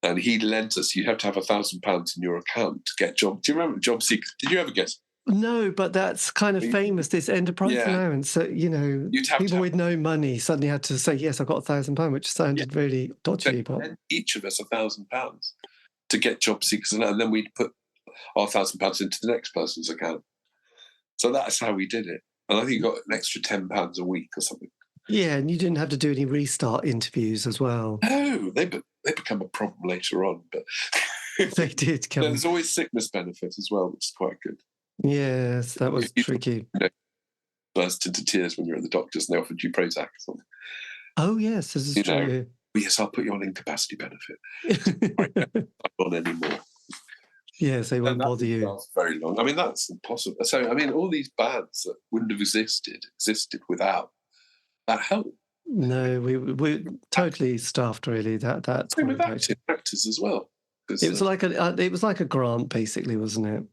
And he lent us, you have to have £1,000 in your account to get job. Do you remember job seekers? Did you ever get? No, but that's kind of famous, this enterprise allowance. So, people with no money suddenly had to say, yes, I've got £1,000, which sounded really dodgy. But each of us £1,000 to get job seekers, and then we'd put our £1,000 into the next person's account. So that's how we did it. And I think you got an extra £10 a week or something. Yeah, and you didn't have to do any restart interviews as well. No, they become a problem later on. But they did. There's always sickness benefit as well, which is quite good. Yes, that was tricky. Burst into tears when you're at the doctor's and they offered you Prozac or something. Oh, yes, this is true. Yes, I'll put you on incapacity benefit. Not on anymore. Yes, they won't bother you. Very long. I mean, that's impossible. So, I mean, all these bands that wouldn't have existed without that help. No, we're totally stuffed, really. That same with actors as well. It was like a grant, basically, wasn't it?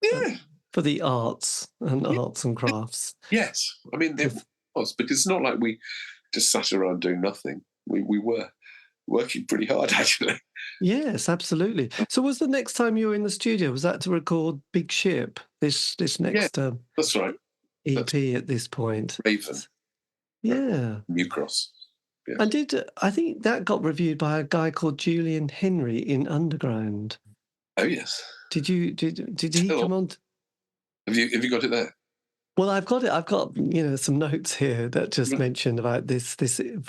Yeah. For the arts and crafts. Yes, I mean it was, because it's not like we just sat around doing nothing. We were working pretty hard, actually. Yes, absolutely. So was the next time you were in the studio, was that to record Big Ship, this next that's right. EP at this point? Raven. Yeah. New Cross. Yes. And I think that got reviewed by a guy called Julian Henry in Underground. Oh yes. Did he come on? Have you got it there? Well, I've got it. I've got some notes here that just mentioned about this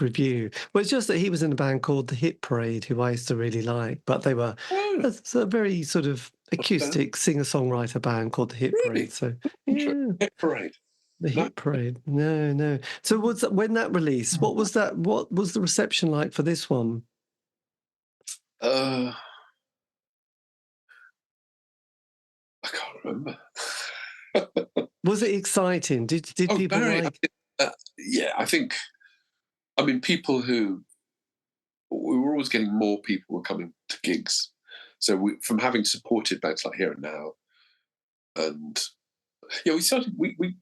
review. Well, it's just that he was in a band called the Hit Parade, who I used to really like, but they were a very sort of acoustic singer-songwriter band called the Hit Parade. So Hit Parade. The Hit Parade. No. So when that released, what was that? What was the reception like for this one? I can't remember. Was it exciting? Did people like? I think. I mean, we were always getting more people were coming to gigs. So from having supported bands like Here and Now, and we started. It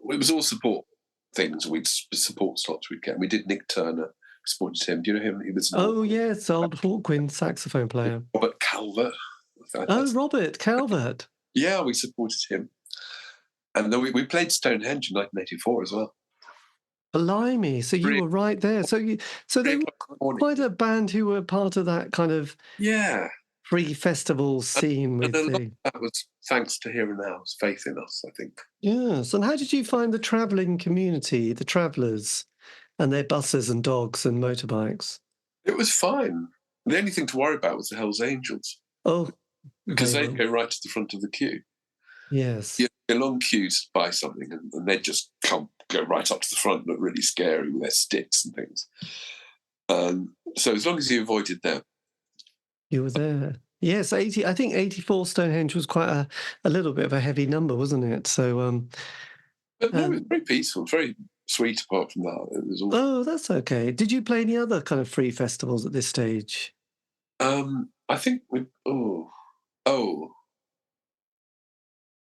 was all support things. We'd support slots we'd get. We did Nick Turner. We supported him. Do you know him? He was yes, old Hawkwind saxophone player. Robert Calvert. Robert Calvert. Yeah, we supported him. And then we played Stonehenge in 1984 as well. Blimey! So you Three, were right there. So they 3 were o'clock in the morning. quite a band who were part of that kind of Yeah. free festival scene And with a lot the. of that was thanks to Here and Now's faith in us, I think. Yes. And how did you find the travelling community, the travellers, and their buses and dogs and motorbikes? It was fine. The only thing to worry about was the Hells Angels, Oh, because they they'd were. go right to the front of the queue. Yes. You know, a long queue to buy something, and they'd just go right up to the front, look really scary with their sticks and things. So as long as you avoided them. You were there. Yes, 80. I think 84 Stonehenge was quite a little bit of a heavy number, wasn't it? So, But no, it was um, very peaceful, very sweet apart from that. It was all. oh, that's okay. Did you play any other kind of free festivals at this stage? I think oh,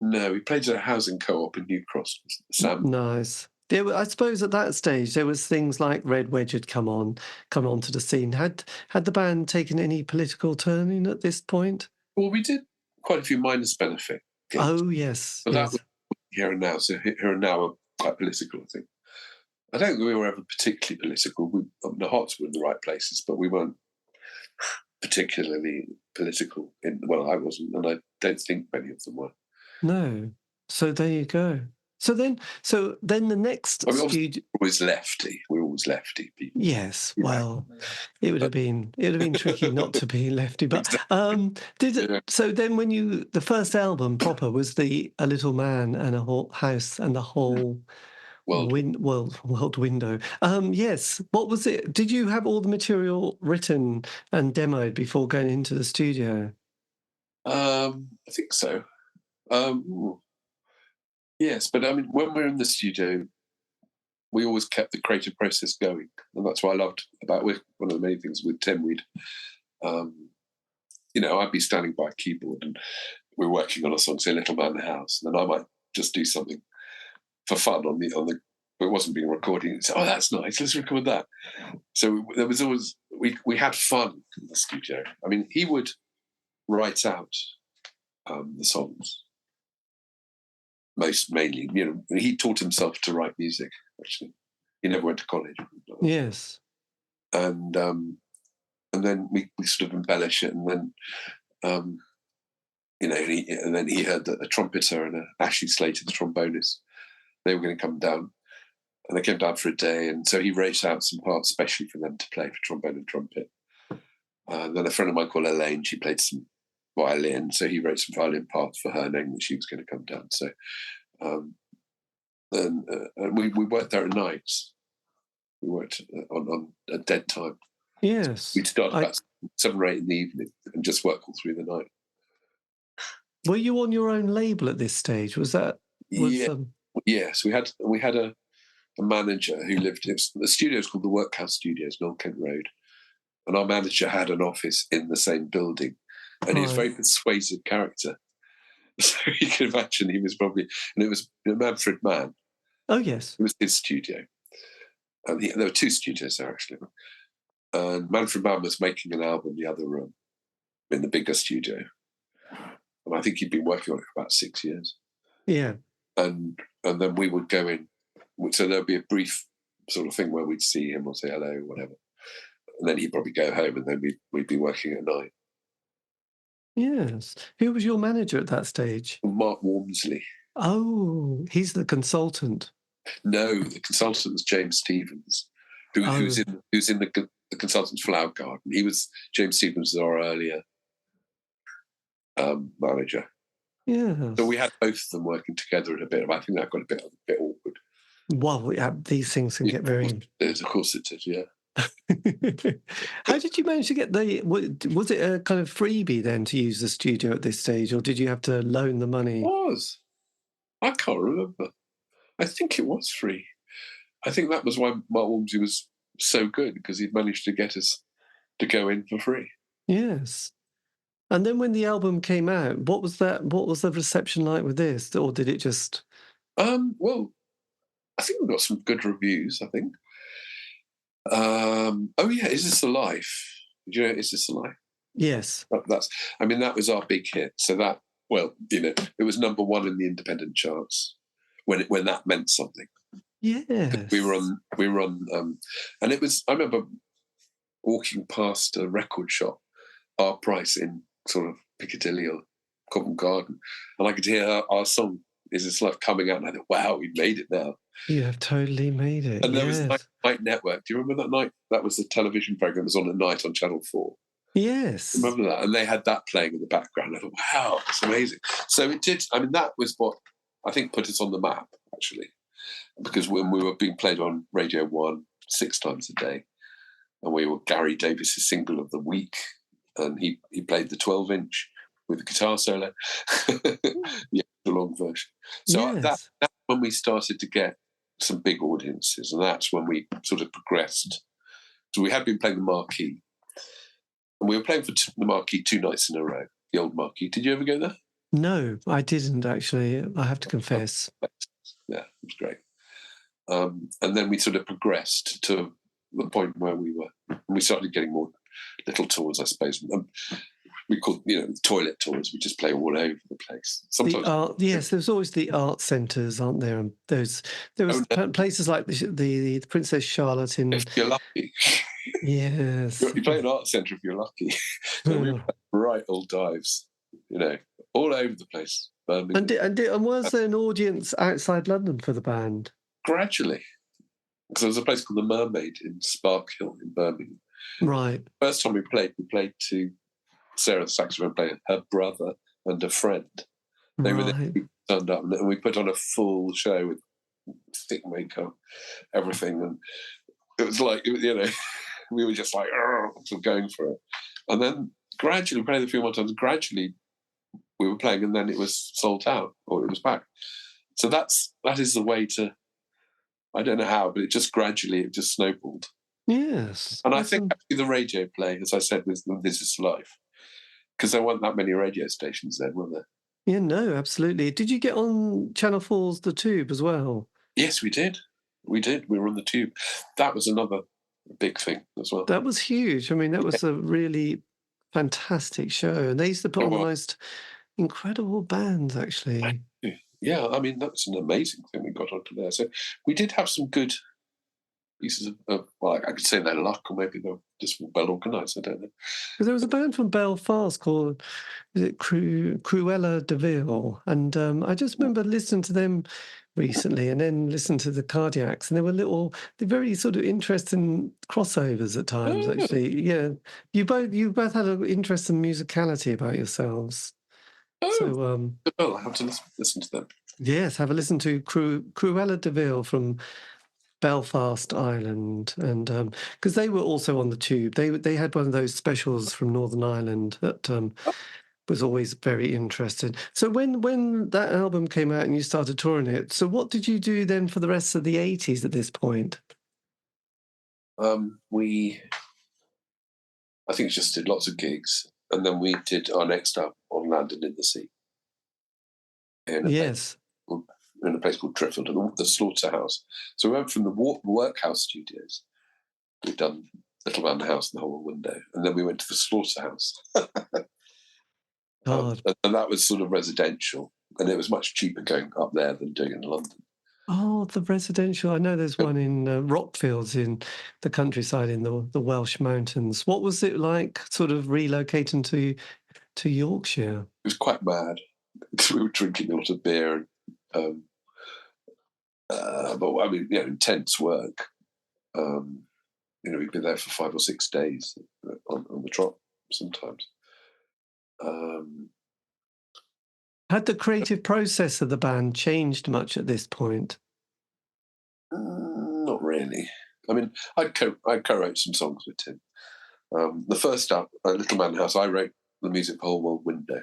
no, we played at a housing co-op in New Cross, Sam. Nice. I suppose at that stage there was things like Red Wedge had come onto the scene. Had the band taken any political turning at this point? Well, we did quite a few miners benefit gigs, Oh yes, but that yes. was Here and Now. So Here and Now are quite political, I think. I don't think we were ever particularly political. The hearts were in the right places, but we weren't particularly political. Well, I wasn't, and I don't think many of them were. No. So there you go. So then the next I mean, obviously, studio. we're always lefty people. Yes, Yeah. well, it would have been tricky not to be lefty, but did it, Yeah. so then when the first album proper was the A Little Man and a whole house and the whole World. world window. Yes, what was it? Did you have all the material written and demoed before going into the studio? I think so. Yes, but I mean, when we're in the studio, we always kept the creative process going, and that's what I loved about one of the many things with Tim. I'd be standing by a keyboard and we're working on a song, say "Little Man in the House," and then I might just do something for fun but it wasn't being recorded. And say, "Oh, that's nice. Let's record that." So there was always we had fun in the studio. I mean, he would write out the songs mainly. He taught himself to write music. Actually, he never went to college. Yes. And then we sort of embellish it, and then and then he heard that a trumpeter and Ashley Slater, the trombonist, they were going to come down, and they came down for a day, and so he wrote out some parts especially for them to play for trombone and trumpet. And then a friend of mine called Elaine, she played some violin, so he wrote some violin parts for her, knowing that she was going to come down. So and we worked there at nights. We worked on a dead time. Yes. We'd start about 7 or 8 in the evening and just work all through the night. Were you on your own label at this stage? Yes, we had a manager who lived. The studio's called the Workhouse Studios, Old Kent Road, and our manager had an office in the same building, and he was a very persuasive character. So you can imagine he was probably, and it was Manfred Mann. Oh yes, it was his studio, and there were 2 studios there actually. And Manfred Mann was making an album in the other room, in the bigger studio, and I think he'd been working on it for about 6 years. Yeah, and then we would go in. So there'd be a brief sort of thing where we'd see him or say hello or whatever, and then he'd probably go home, and then we'd be working at night. Yes. Who was your manager at that stage? Mark Walmsley. Oh, he's the consultant. No, the consultant was James Stevens, who's in the Consultants Flower Garden. He was James Stevens, our earlier manager. Yeah. So we had both of them working together a bit. I think that got a bit awkward. Well, yeah, these things can get very. Of course it did, yeah. How did you manage to get was it a kind of freebie then to use the studio at this stage, or did you have to loan the money? It was. I can't remember. I think it was free. I think that was why Mark Walmsley was so good, because he'd managed to get us to go in for free. Yes. And then when the album came out, what was the reception like with this? Or did it just... Well, I think we got some good reviews, I think. Oh yeah, Is This a Life? Do you know Is This a Life? Yes. That was our big hit. So that, well, it was number 1 in the independent charts when that meant something. Yes. We were on, and it was. I remember walking past a record shop, Our Price in sort of Piccadilly or Covent Garden, and I could hear our song "Is This Love" coming out, and I thought, "Wow, we made it now!" You have totally made it. And there was Yes. Night Network. Do you remember that night? That was the television program that was on at night on Channel 4. Yes. Remember that? And they had that playing in the background. I thought, wow, that's amazing. So it did. I mean, that was what I think put us on the map, actually, because when we were being played on Radio 1 6 times a day, and we were Gary Davis's single of the week, and he played the 12-inch with the guitar solo, yeah, the long version. So Yes. that's when we started to get some big audiences, and that's when we sort of progressed. So we had been playing the Marquee, and we were playing for the Marquee 2 nights in a row, the old Marquee. Did you ever go there? No, I didn't actually. I have to confess. Yeah, it was great. And then we sort of progressed to the point where we started getting more little tours, I suppose. We called, toilet tours. We just play all over the place. Sometimes, Yes, there's always the art centres, aren't there? And there was places like the Princess Charlotte in. if you're lucky, Yes, you play an art centre if you're lucky. And we play right old dives, all over the place. And was there an audience outside London for the band? Gradually, because there was a place called the Mermaid in Spark Hill in Birmingham. Right. First time we played to Sarah, the saxophone player, her brother and a friend. They were there, turned up, and we put on a full show with thick makeup, everything, and it was like, we were just like going for it. And then gradually, we played a few more times. Gradually, we were playing, and then it was sold out, or it was back. So that is the way to. I don't know how, but it just snowballed. Yes. And I think actually the radio play, as I said, with This Is Life, because there weren't that many radio stations then, were there? Yeah, no, absolutely. Did you get on Channel 4's The Tube as well? Yes, we did. We were on the Tube. That was another big thing as well. That was huge. I mean, that was a really fantastic show. And they used to put on the most incredible bands, actually. Yeah, I mean, that's an amazing thing we got onto there. So we did have some good pieces of well, I could say they're luck, or maybe they're just well organised. I don't know. Because there was a band from Belfast called Cruella de Vil, and I just remember listening to them recently, and then listened to the Cardiacs, and they're very sort of interesting crossovers at times. Actually, yeah, you both had an interest in musicality about yourselves. So, I have to listen to them. Yes, have a listen to Cruella de Vil from Belfast, Ireland, and because they were also on the Tube. They had one of those specials from Northern Ireland that was always very interesting. So when that album came out and you started touring it, so what did you do then for the rest of the 80s at this point? I think just did lots of gigs, and then we did our next album on Land and in the Sea. Yes. In a place called Triffield, the Slaughterhouse. So we went from the Workhouse Studios. We'd done Little Man the House and the Whole Window, and then we went to the Slaughterhouse. And that was sort of residential, and it was much cheaper going up there than doing it in London. Oh, the residential. I know there's one in Rockfields in the countryside in the Welsh mountains. What was it like sort of relocating to Yorkshire? It was quite mad. We were drinking a lot of beer. But I mean, intense work. We'd been there for 5 or 6 days on the trot sometimes. Had the creative process of the band changed much at this point? Not really. I mean, I co-wrote some songs with Tim. The first up, Little Man House, I wrote the music for Whole World Window.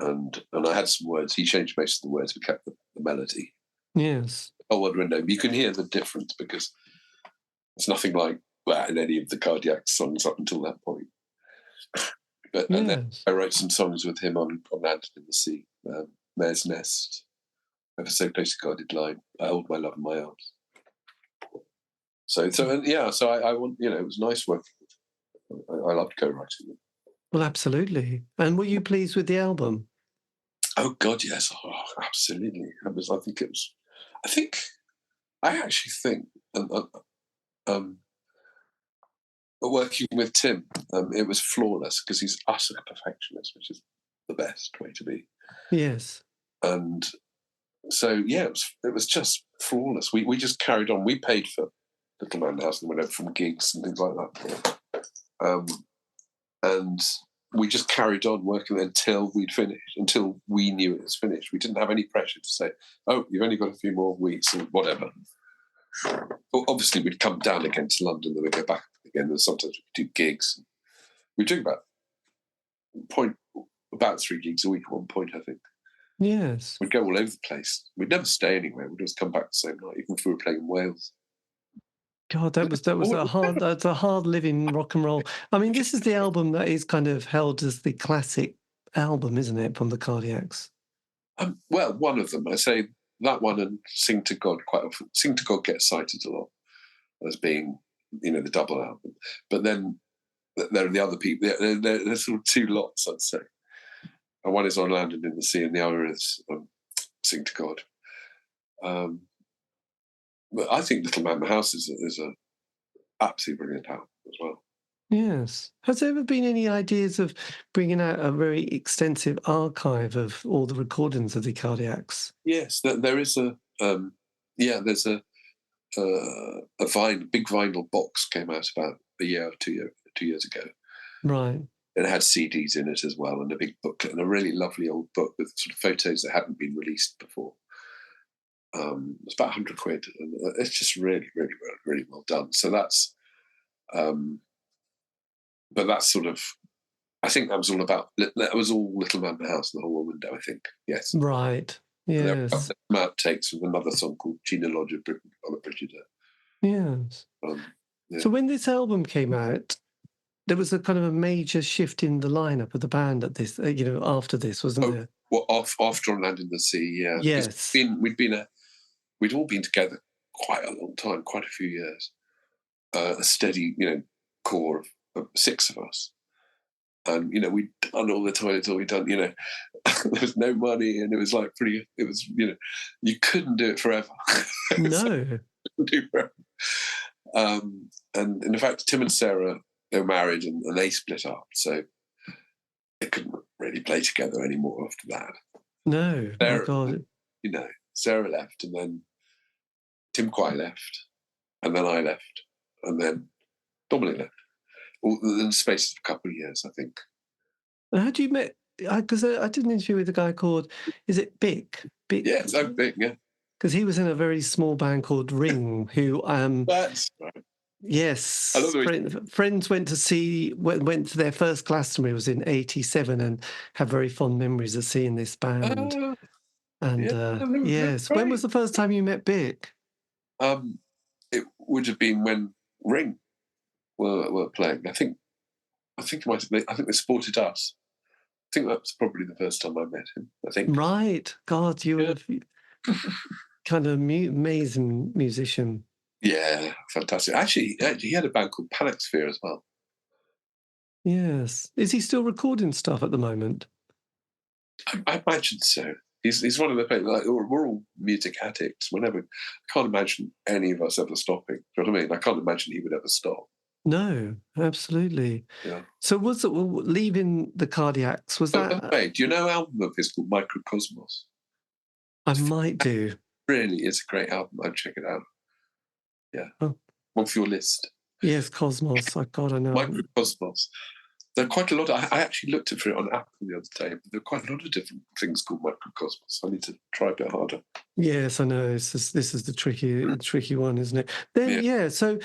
And I had some words. He changed most of the words. We kept the melody. Yes. Whole World Window. You can hear the difference because it's nothing like that in any of the Cardiac songs up until that point. But and then I wrote some songs with him on Land in the Sea, Mare's Nest, Ever So Close to Guarded Line, I Hold My Love in My Arms. So I want, it was nice working with him. I loved co-writing them. Well, absolutely. And were you pleased with the album? Oh God, yes. Oh, absolutely. I think I actually think, um, working with Tim, it was flawless because he's utter perfectionist, which is the best way to be. Yes. And so, yeah, it was just flawless. We just carried on. We paid for Little Man House and went out from gigs and things like that. And we just carried on working until we'd finished, until we knew it was finished. We didn't have any pressure to say, oh, you've only got a few more weeks or whatever. Well, obviously, we'd come down again to London, then we'd go back again, and sometimes we'd do gigs. We'd do about 3 gigs a week at one point, I think. Yes. We'd go all over the place. We'd never stay anywhere. We'd always come back the same night, even if we were playing in Wales. God, that's a hard living rock and roll. I mean, this is the album that is kind of held as the classic album, isn't it, from the Cardiacs? Well, one of them. I say that one and Sing to God quite often. Sing to God gets cited a lot as being, the double album. But then there are the other people. There's sort of 2 lots, I'd say. And one is On Land and in the Sea, and the other is Sing to God. But I think Little Man in the House is a absolutely brilliant album as well. Yes. Has there ever been any ideas of bringing out a very extensive archive of all the recordings of the Cardiacs? Yes, there is there's a big vinyl box came out about a year or 2 years ago. Right. It had CDs in it as well, and a big booklet, and a really lovely old book with sort of photos that hadn't been released before. It's about 100 quid, and it's just really, really, really well done. So that's, but that's sort of, I think that was all Little Man in the House and the Whole Window, I think. Yes. Right. Yes. There are outtakes from another song called Gina Lodge on a Brigida. Yes. Yeah. So when this album came out, there was a kind of a major shift in the lineup of the band at this, after this, wasn't there? Well, after On Land in the Sea, yeah. Yes. We'd all been together quite a long time, quite a few years. A steady, core of 6 of us. And, we'd done all the toilets, all we'd done, there was no money, and it was like you couldn't do it forever. No. Do forever. And in fact, Tim and Sarah, they were married and they split up. So they couldn't really play together anymore after that. No. Sarah, My God. Sarah left, and then Tim quite left, and then I left, and then Dominic left. All in the space of a couple of years, I think. And how do you met? Because I did an interview with a guy called, is it Bick? Yeah, it's so big, yeah. Because he was in a very small band called Ring, who That's right. Yes, friends went to their first Glastonbury, was in '87, and had very fond memories of seeing this band. Yes, when was the first time you met Bick? It would have been when Ring were playing. I think it might have been, I think they supported us. I think that was probably the first time I met him. I think. Right, God, you were kind of amazing musician. Yeah, fantastic. Actually, he had a band called Panic Sphere as well. Yes. Is he still recording stuff at the moment? I imagine so. He's one of the people, like, we're all music addicts. I can't imagine any of us ever stopping. Do you know what I mean? I can't imagine he would ever stop. No, absolutely. Yeah. So leaving the Cardiacs, was that... Hey, do you know an album of his called Microcosmos? I might do. Really, it's a great album. I'd check it out. Yeah. Oh. One for your list. Yes, Cosmos. God, I know. Microcosmos. There are quite a lot. I actually looked for it on Apple the other day. But there are quite a lot of different things called Microcosmos. I need to try a bit harder. Yes, I know. This is the tricky one, isn't it? Then, yeah. So,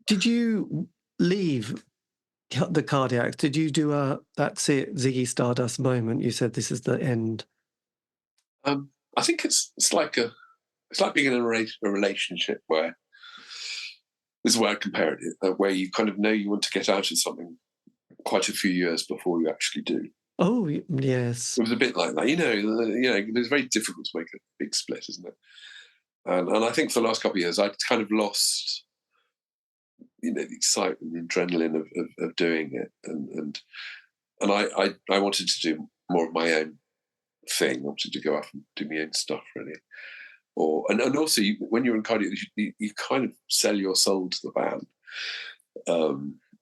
did you leave the Cardiacs? Did you do that's it, Ziggy Stardust moment? You said this is the end. I think it's like being in a relationship where, this is where I compare it, where you kind of know you want to get out of something quite a few years before you actually do. Oh, yes. It was a bit like that. It's very difficult to make a big split, isn't it? And I think for the last couple of years, I kind of lost, the excitement, the adrenaline of doing it, and I wanted to do more of my own thing. I wanted to go off and do my own stuff, really. And also when you're in cardiac, you kind of sell your soul to the band,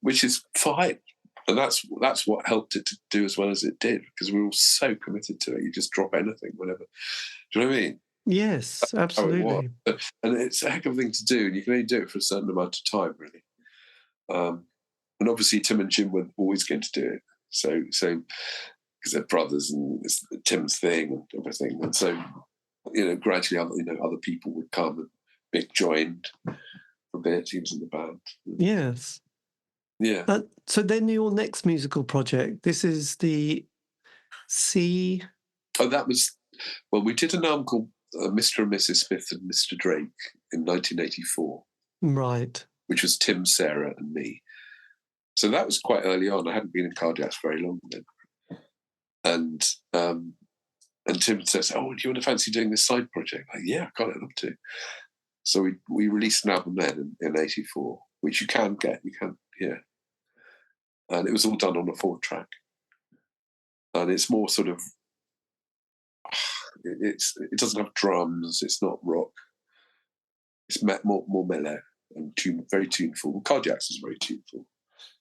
which is fine. And that's what helped it to do as well as it did, because we were all so committed to it. You just drop anything, whatever. Do you know what I mean? Yes, That's how it absolutely. was. And it's a heck of a thing to do, and you can only do it for a certain amount of time, really. And obviously Tim and Jim were always going to do it. So because they're brothers and it's Tim's thing and everything. And so, gradually other people would come, and Mick joined for a bit. He was in the band. Yes. Yeah. So then your next musical project, this is the C... Oh, we did an album called Mr. and Mrs. Smith and Mr. Drake in 1984. Right. Which was Tim, Sarah and me. So that was quite early on. I hadn't been in Cardiacs very long then. And Tim says, "Oh, do you want to fancy doing this side project?" Like, yeah, God, I'd love to. So we released an album then in 84, which you can hear. And it was all done on a 4-track. And it's more sort of, it doesn't have drums, it's not rock. It's more mellow and very tuneful. Cardiacs is very tuneful.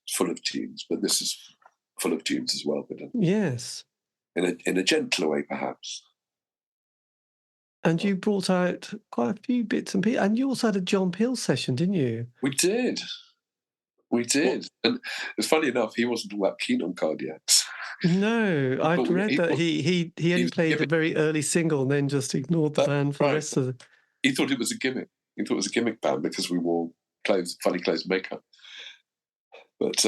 It's full of tunes, but this is full of tunes as well. But yes. In a gentler way, perhaps. And you brought out quite a few bits and pieces. And you also had a John Peel session, didn't you? We did. And it's funny enough, he wasn't all that keen on Cardiacs. No, I'd read that he only played a very early single and then just ignored the band for the rest of the... He thought it was a gimmick. He thought it was a gimmick band because we wore funny clothes and makeup. But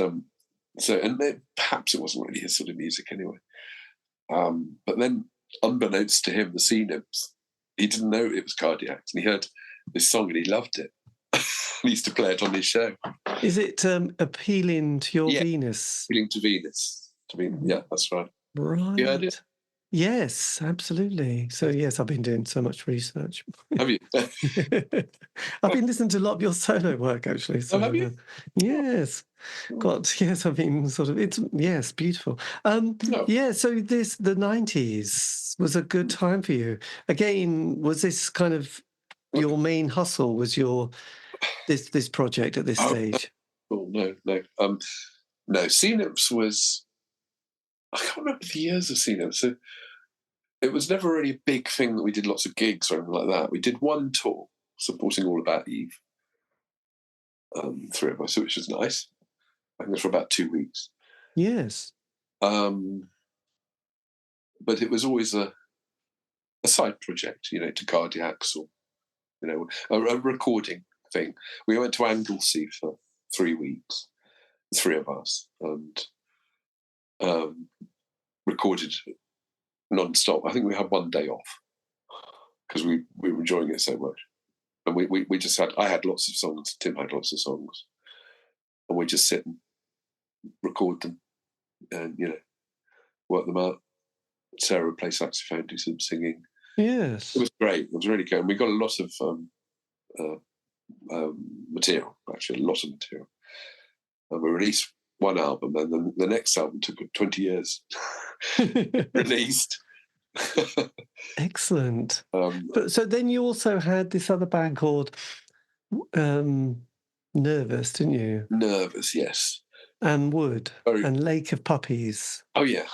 perhaps it wasn't really his sort of music anyway. But then, unbeknownst to him, the Nymphs, he didn't know it was Cardiacs, and he heard this song and he loved it. He used to play it on his show. Is it Appealing to Your Venus? Appealing to Venus. Yeah, that's right. Right. You heard it? Yes, absolutely. So, yes, I've been doing so much research. Have you? I've been listening to a lot of your solo work, actually. So, have you? Yes. Yes, I've been it's beautiful. Yeah, so the 90s was a good time for you. Again, was this kind of your main hustle, was this project at this stage? No. No, Nymphs was... I can't remember the years of Nymphs. So it was never really a big thing that we did lots of gigs or anything like that. We did one tour supporting All About Eve, 3 of us, which was nice. I think it was for about 2 weeks. Yes. But it was always a side project, to Cardiacs or, a recording thing. We went to Anglesey for 3 weeks, 3 of us, and recorded non-stop. I think we had 1 day off because we were enjoying it so much. And we just I had lots of songs, Tim had lots of songs, and we just sit and record them and, work them out. Sarah would play saxophone, do some singing. Yes. It was great. It was really good. And we got a lot of material, actually, a lot of material. And we released 1 album, and then the next album took 20 years. Released. Excellent. But so then you also had this other band called Nervous, didn't you? Nervous, yes. And Wood and Lake of Puppies. Oh yeah,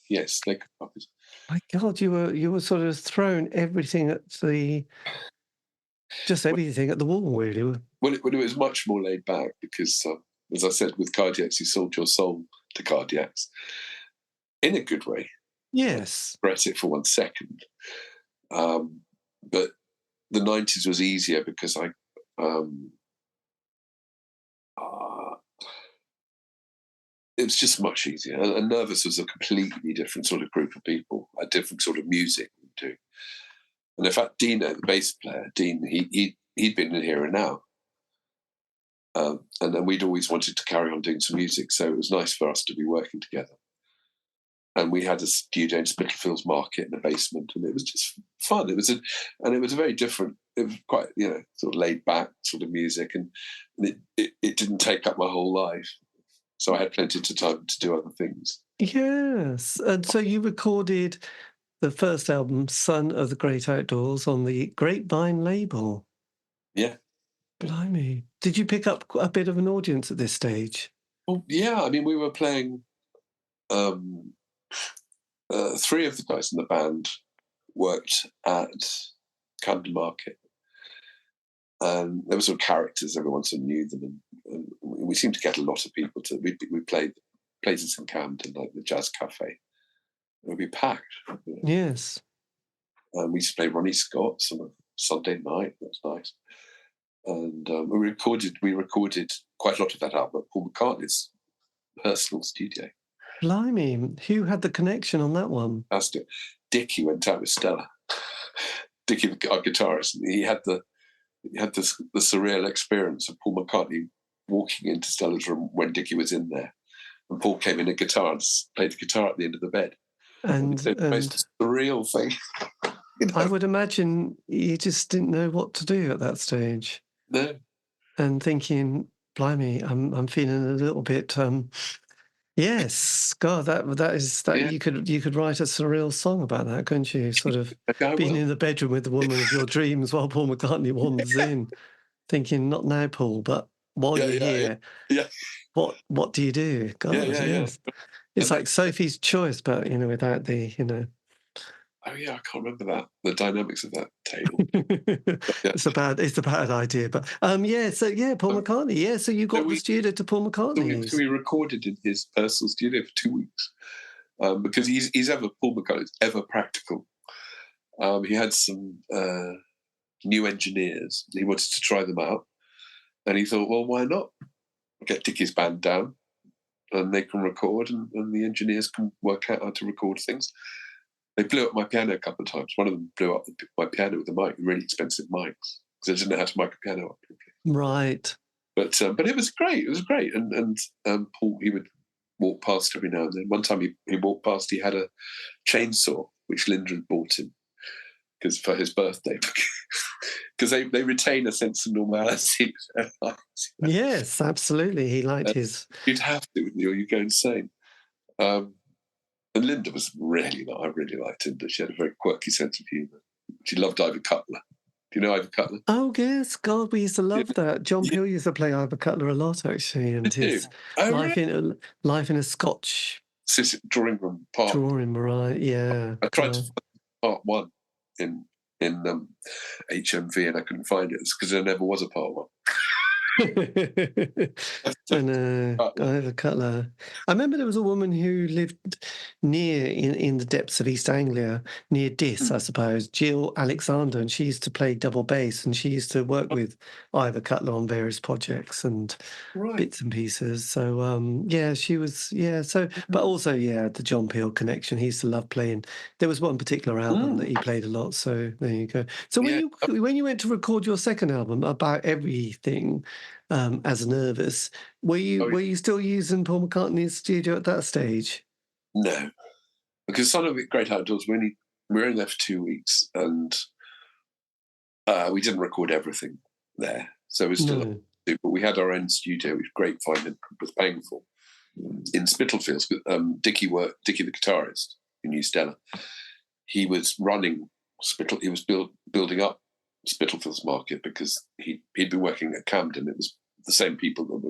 yes, Lake of Puppies. My God, you were sort of thrown everything at the wall, really. Well, it was much more laid back because, as I said, with Cardiacs, you sold your soul to Cardiacs in a good way. Yes. Regret it for 1 second. But the 90s was easier because it was just much easier. And Nervous was a completely different sort of group of people, a different sort of music we do. And in fact, Dino, the bass player, he'd been in Here and Now. And then we'd always wanted to carry on doing some music, so it was nice for us to be working together. And we had a studio in Spitalfields Market in the basement, and it was just fun. It was a very different. It was quite, sort of laid back sort of music, and it didn't take up my whole life, so I had plenty of time to do other things. Yes, and so you recorded the first album, Son of the Great Outdoors, on the Grapevine label. Yeah. Blimey. Did you pick up a bit of an audience at this stage? Well, yeah, I mean, we were playing. Three of the guys in the band worked at Camden Market, and there were sort of characters. Everyone sort of knew them, and we seemed to get a lot of people to. We played places in Camden, like the Jazz Cafe. It would be packed. You know? Yes. We used to play Ronnie Scott's on a Sunday night. That's nice. And we recorded quite a lot of that album at Paul McCartney's personal studio. Blimey, who had the connection on that one? That's it. Dickie went out with Stella. Dickie, our guitarist, and he had the surreal experience of Paul McCartney walking into Stella's room when Dickie was in there, and Paul came in a guitar and played the guitar at the end of the bed. And it's the most surreal thing. You know? I would imagine you just didn't know what to do at that stage. No. And thinking, blimey, I'm feeling a little bit. Yes, God, that is that. Yeah. You could write a surreal song about that, couldn't you? Sort of being in the bedroom with the woman of your dreams while Paul McCartney wanders in, thinking, not now, Paul, but while you're here, what do you do? God, yes. It's like Sophie's Choice, but without the. Oh yeah, I can't remember that. The dynamics of that table. It's a bad idea, but Paul McCartney. Yeah, so you got the studio to Paul McCartney. So we recorded in his personal studio for 2 weeks because Paul McCartney's ever practical. He had some new engineers. He wanted to try them out, and he thought, well, why not get Dickie's band down, and they can record, and the engineers can work out how to record things. They blew up my piano a couple of times. One of them blew up my piano with a mic, really expensive mics, because I didn't know how to mic a piano up. Right. But it was great. It was great. And Paul, he would walk past every now and then. One time he walked past, he had a chainsaw, which Linda had bought him for his birthday. Because they retain a sense of normality. Yes, absolutely. He liked his... You'd have to, wouldn't you? Or you'd go insane. And Linda was I really liked Linda. She had a very quirky sense of humour. She loved Ivor Cutler. Do you know Ivor Cutler? Oh, yes. God, we used to love that. John Peel used to play Ivor Cutler a lot, actually, and his life in a Scotch drawing room park. Drawing, right, yeah. I tried to find part one in HMV and I couldn't find it. It's because there never was a part one. And Ivor Cutler. I remember there was a woman who lived near in the depths of East Anglia, near Diss, I suppose, Jill Alexander, and she used to play double bass, and she used to work with Ivor Cutler on various projects and bits and pieces. So she was but also the John Peel connection. He used to love playing. There was one particular album that he played a lot. So there you go. So when you went to record your second album, About Everything, as Nervous, were you still using Paul McCartney's studio at that stage? No, because Son of the Great Outdoors, we were in there for 2 weeks, and we didn't record everything there, so it was still. But we had our own studio, which Grapevine was paying for, in Spitalfields. Dickie the guitarist, who knew Stella, he was running He was building up Spitalfields Market because he'd been working at Camden. It was the same people that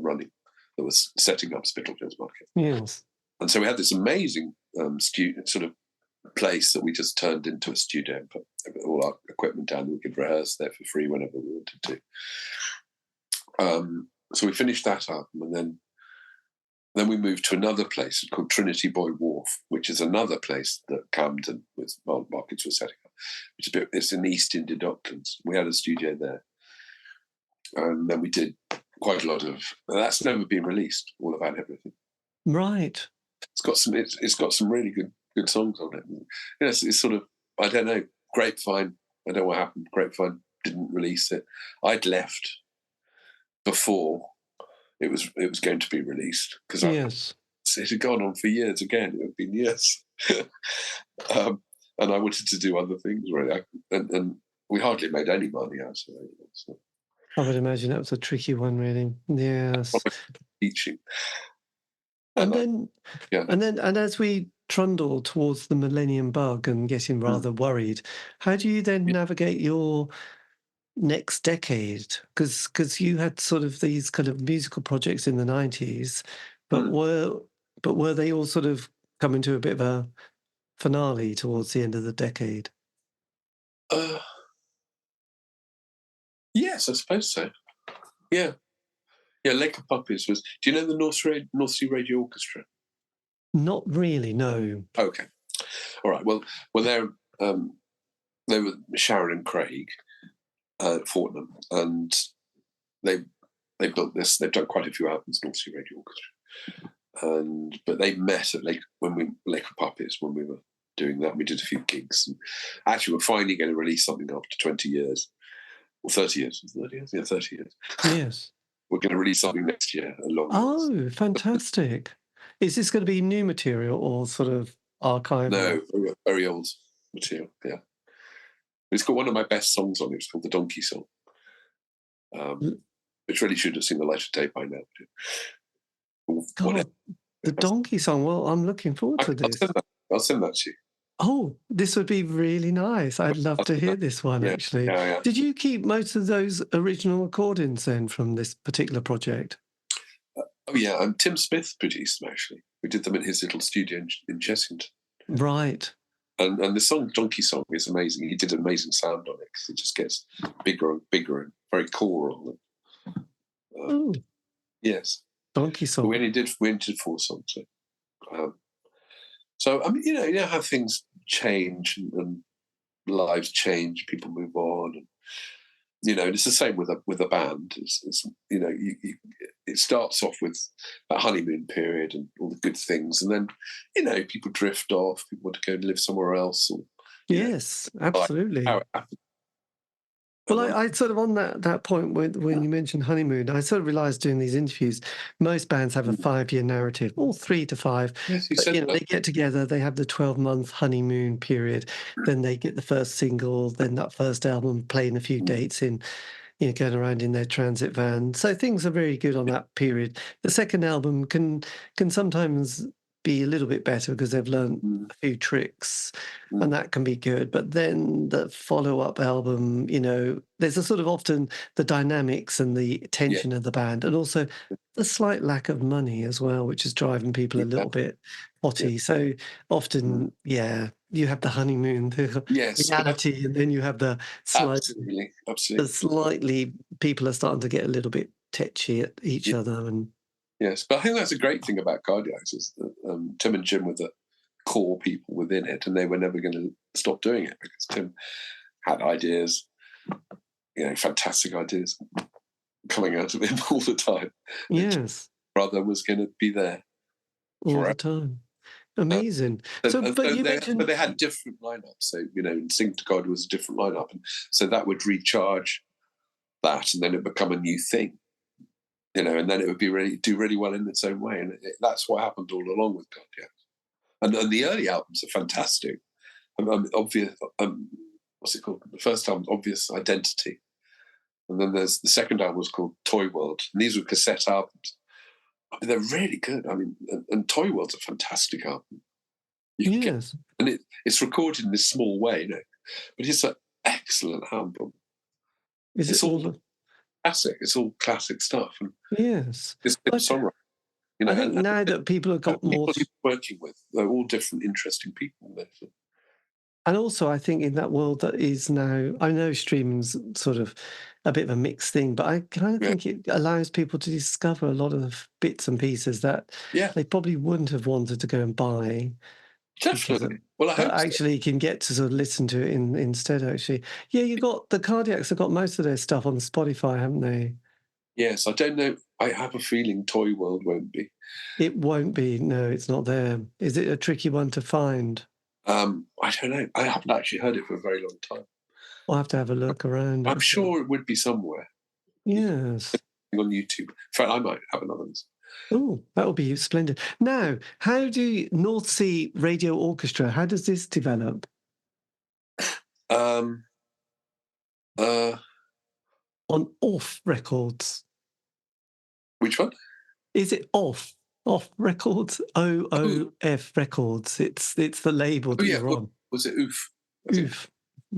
was setting up Spitalfields Market. Yes. And so we had this amazing sort of place that we just turned into a studio and put all our equipment down. We could rehearse there for free whenever we wanted to. So we finished that up, and then we moved to another place called Trinity Boy Wharf, which is another place that Camden with Markets was setting up. It's in East India Docklands. We had a studio there. And then we did quite a lot of... That's never been released, All About Everything. Right. It's got some really good songs on it. It's sort of, I don't know, Grapevine. I don't know what happened. Grapevine didn't release it. I'd left before it was going to be released because it had gone on for years again. It had been years. And I wanted to do other things, really. And we hardly made any money out of it. So. I would imagine that was a tricky one, really. Yes. Teaching. And And then, yeah. and as we trundle towards the millennium bug and getting rather worried, how do you then navigate your next decade? Because you had sort of these kind of musical projects in the 90s, but Mm. were they all sort of coming to a bit of a finale towards the end of the decade? Uh, yes, I suppose so. Yeah. Yeah, Lake of Puppies was. Do you know the North Sea Radio Orchestra? Not really, no. Okay, all right. Well, they were Sharon and Craig at Fortnum, and they built this. They've done quite a few albums, North Sea Radio Orchestra, but they met at Lake of Puppies when we were doing that. We did a few gigs, and actually, we're finally going to release something after 20 years or 30 years. 30 years, yeah, 30 years. Yes. We're going to release something next year. Oh, fantastic. Is this going to be new material or sort of archival? No, very, very old material. Yeah, it's got one of my best songs on it. It's called the Donkey Song, which really should have seen the light of day by now. God, the Donkey Song. Well, I'm looking forward to this. I'll send that to you. Oh, this would be really nice. I'd love to hear this one, actually. Yeah. Did you keep most of those original recordings then from this particular project? Oh, yeah, and Tim Smith produced them, actually. We did them in his little studio in Chessington. Right. And the song Donkey Song is amazing. He did an amazing sound on it because it just gets bigger and bigger and very choral. Oh, yes. Donkey Song. We only did 4 songs. So I mean, you know how things change and lives change, people move on, and it's the same with a band. It's it starts off with that honeymoon period and all the good things, and then people drift off. People want to go and live somewhere else. Or, yes, absolutely. How it happens. Well, I sort of on that point when you mentioned honeymoon, I sort of realised doing these interviews, most bands have a 5-year narrative, or 3 to 5. Yes, but, they get together, they have the 12-month honeymoon period, then they get the first single, then that first album, playing a few dates in, going around in their transit van. So things are very good on that period. The second album can sometimes be a little bit better because they've learned a few tricks, and that can be good. But then the follow-up album, there's a sort of often the dynamics and the tension of the band, and also the slight lack of money as well, which is driving people a little bit potty. So often, you have the honeymoon, the reality, and then you have the absolutely. slightly people are starting to get a little bit tetchy at each other. And yes, but I think that's a great thing about Cardiacs is that Tim and Jim were the core people within it, and they were never going to stop doing it because Tim had ideas, fantastic ideas coming out of him all the time. Yes, brother was going to be there all the time. Amazing. But they had different lineups. So Sing to God was a different lineup, and so that would recharge that, and then it become a new thing. And then it would do really well in its own way, and that's what happened all along with Cardiac. And the early albums are fantastic. Obvious. What's it called? The first album, Obvious Identity, and then there's the second album was called Toy World, and these were cassette albums. I mean, they're really good. I mean, and Toy World's a fantastic album. Yes, and it's recorded in this small way, but it's an excellent album. It's all classic? It's all classic stuff. And yes, it's good songwriting. I think now that people have got more people working with, they're all different, interesting people. And also, I think in that world that is now, I know streaming's sort of a bit of a mixed thing, but I kind of think it allows people to discover a lot of bits and pieces that they probably wouldn't have wanted to go and buy. Definitely. Well, I hope actually can get to sort of listen to it instead, actually. Yeah, you got the Cardiacs have got most of their stuff on Spotify, haven't they? Yes, I don't know. I have a feeling Toy World won't be. It won't be. No, it's not there. Is it a tricky one to find? I don't know. I haven't actually heard it for a very long time. I'll have to have a look around. I'm sure it would be somewhere. Yes. On YouTube. In fact, I might have another one. Oh, that would be splendid. Now, how do North Sea Radio Orchestra, how does this develop? On Off Records. Which one? Is it Off Off Records, OOF Records. It's the label that you're on. Was it Oof? I think. Oof.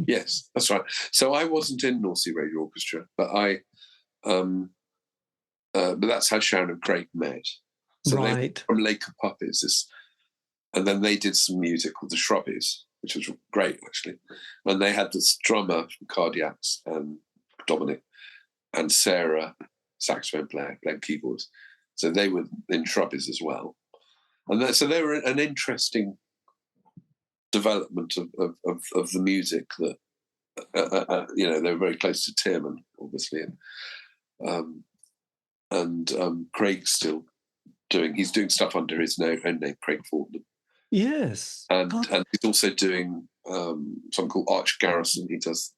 Yes, that's right. So I wasn't in North Sea Radio Orchestra, but but that's how Sharon and Craig met. So they were from Lake of Puppies, and then they did some music called the Shrubbies, which was great actually. And they had this drummer from Cardiacs and Dominic, and Sarah, saxophone player, playing keyboards. So they were in Shrubbies as well. And so they were an interesting development of the music that, they were very close to Tim, and obviously. And Craig's still he's doing stuff under his own name, Craig Fortnum. Yes. And he's also doing something called Arch Garrison. He does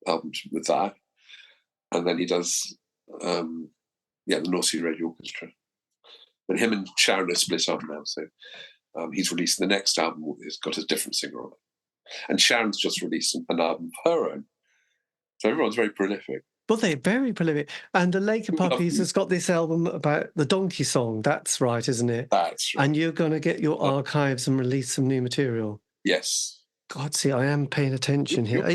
albums with that. And then he does, the North Sea Radio Orchestra. And him and Sharon are split up now. So he's releasing the next album. It's got a different singer on it. And Sharon's just released an album of her own. So everyone's very prolific. Well, they're very prolific. And the Lake of Puppies has got this album about the donkey song. That's right, isn't it? That's right. And you're going to get your archives and release some new material. Yes. God, see, I am paying attention here.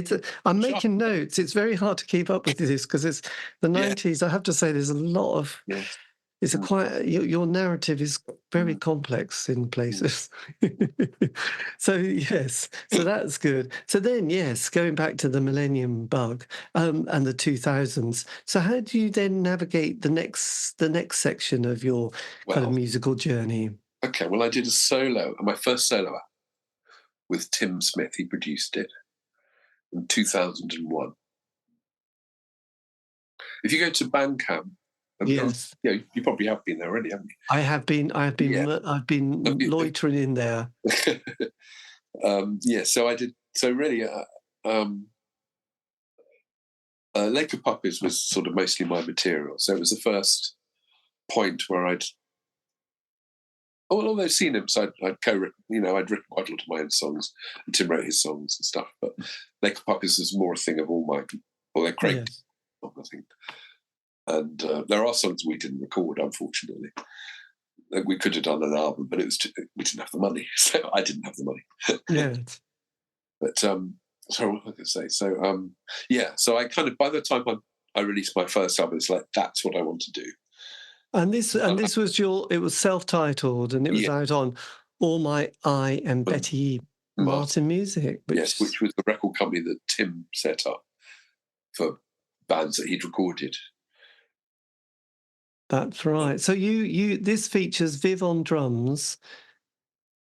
I'm making notes. It's very hard to keep up with this because it's the 90s. I have to say there's a lot of... Yes. It's your narrative is very complex in places. So, yes, so that's good. So then, yes, going back to the Millennium Bug and the 2000s. So how do you then navigate the next section of your kind of musical journey? Okay, well, I did a solo, my first solo album with Tim Smith. He produced it in 2001. If you go to Bandcamp, yes, you probably have been there already, haven't you? I have been. I've been loitering in there. So I did. So really, Lake of Puppies was sort of mostly my material. So it was the first point where although seen him, so I'd co-written. I'd written quite a lot of my own songs, and Tim wrote his songs and stuff. But Lake of Puppies was more a thing of all my, although Craig, yes. I think. And there are songs we didn't record, unfortunately. We could have done an album, but we didn't have the money, so I didn't have the money. Yeah. But so what was I going to say? So so I kind of, by the time I released my first album, it's like that's what I want to do. And this was it was self-titled, and it was out on All My I and Betty Martin Music. Which was the record company that Tim set up for bands that he'd recorded. That's right. So this features Viv on drums,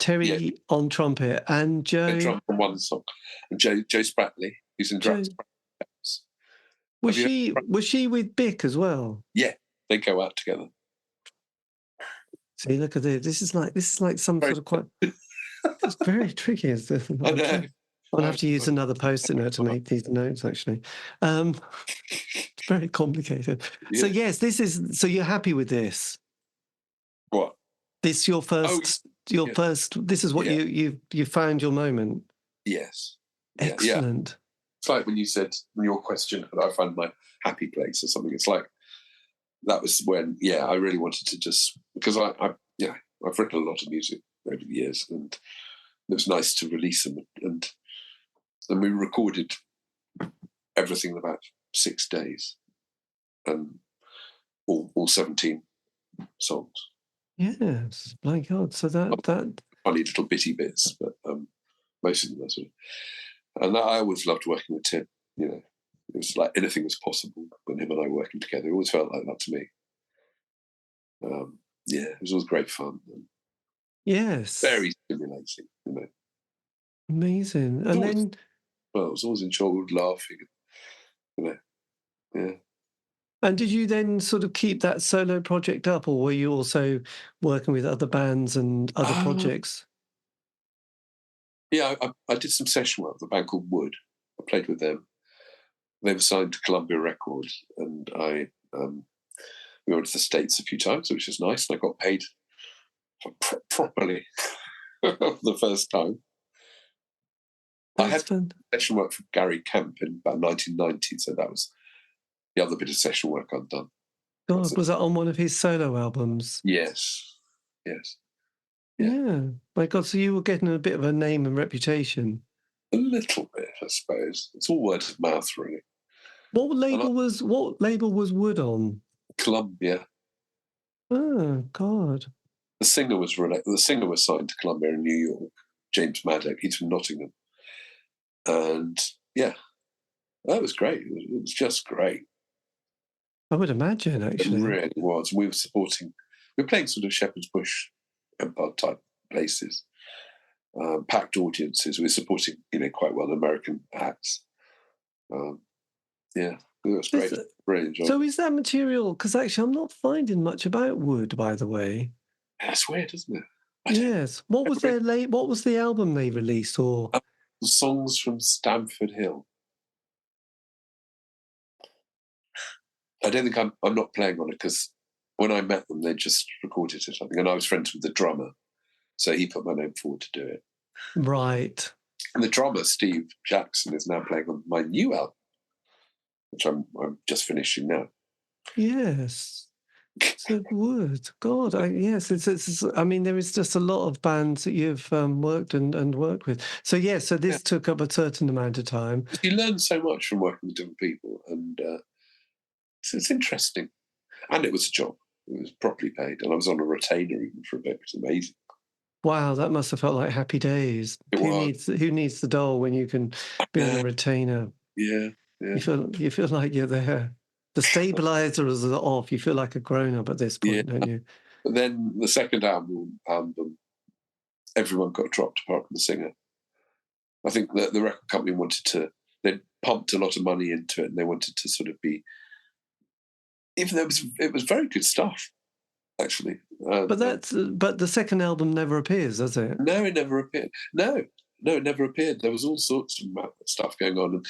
Terry on trumpet, and Joe. Drum on one song, and Joe Spratley, who's in drums. Was she with Bick as well? Yeah, they go out together. See, look at this. This is like some sort of quite. It's very tricky. I know. I'll have to use another post-it note to make these notes, actually. It's very complicated. Yeah. So, yes, so you're happy with this? What? This your first, this is what you found your moment? Yes. Excellent. Yeah. It's like when your question, I found my happy place or something. It's like, that was when, I really wanted to just, because I've written a lot of music over the years, and it was nice to release them, and we recorded everything in about 6 days, and all 17 songs. Yes, my God! So that funny little bitty bits, but most of them are sort of. And I always loved working with Tim. It was like anything was possible when him and I were working together. It always felt like that to me. It was always great fun. Yes, very stimulating. Amazing, and then. Well, I was always enjoyed laughing, yeah. And did you then sort of keep that solo project up, or were you also working with other bands and other projects? Yeah, I did some session work with a band called Wood. I played with them. They were signed to Columbia Records, and we went to the States a few times, which was nice, and I got paid properly for the first time. I had session work for Gary Kemp in about 1990, so that was the other bit of session work I'd done. God, was that on one of his solo albums? Yes. Yes. Yeah. My God, so you were getting a bit of a name and reputation. A little bit, I suppose. It's all word of mouth, really. What And label was Wood on? Columbia. Oh God. The singer was signed to Columbia in New York. James Maddock. He's from Nottingham, and yeah, that was great. It was just great. I would imagine, It actually. really was. We were playing sort of Shepherd's Bush Empire type places, packed audiences. We were supporting, quite well American acts. Yeah, it was great. Really enjoyed So it. is that material? Because actually, I'm not finding much about Wood, by the way. That's weird, isn't it? Yes. What was What was the album they released? Or The songs from Stamford Hill. I don't think I'm not playing on it because when I met them, they just recorded it, I think, and I was friends with the drummer, so he put my name forward to do it. right. And the drummer, Steve Jackson, is now playing on my new album, which I'm just finishing now. Yes. So Wood, God, yes, it's. I mean, there is just a lot of bands that you've worked and worked with. So yeah, so this took up a certain amount of time. You learn so much from working with different people, and it's interesting. And it was a job; it was properly paid, and I was on a retainer even for a bit. It was amazing. Wow, that must have felt like happy days. It Who was. needs the doll when you can be on a retainer? Yeah. You feel like you're there. The stabilizers are off. You feel like a grown up at this point, don't you? But then the second album, everyone got dropped apart from the singer. I think that the record company they pumped a lot of money into it, and they wanted to sort of be, even though it was very good stuff, actually. But the second album never appears, does it? No, it never appeared. No, it never appeared. There was all sorts of stuff going on, and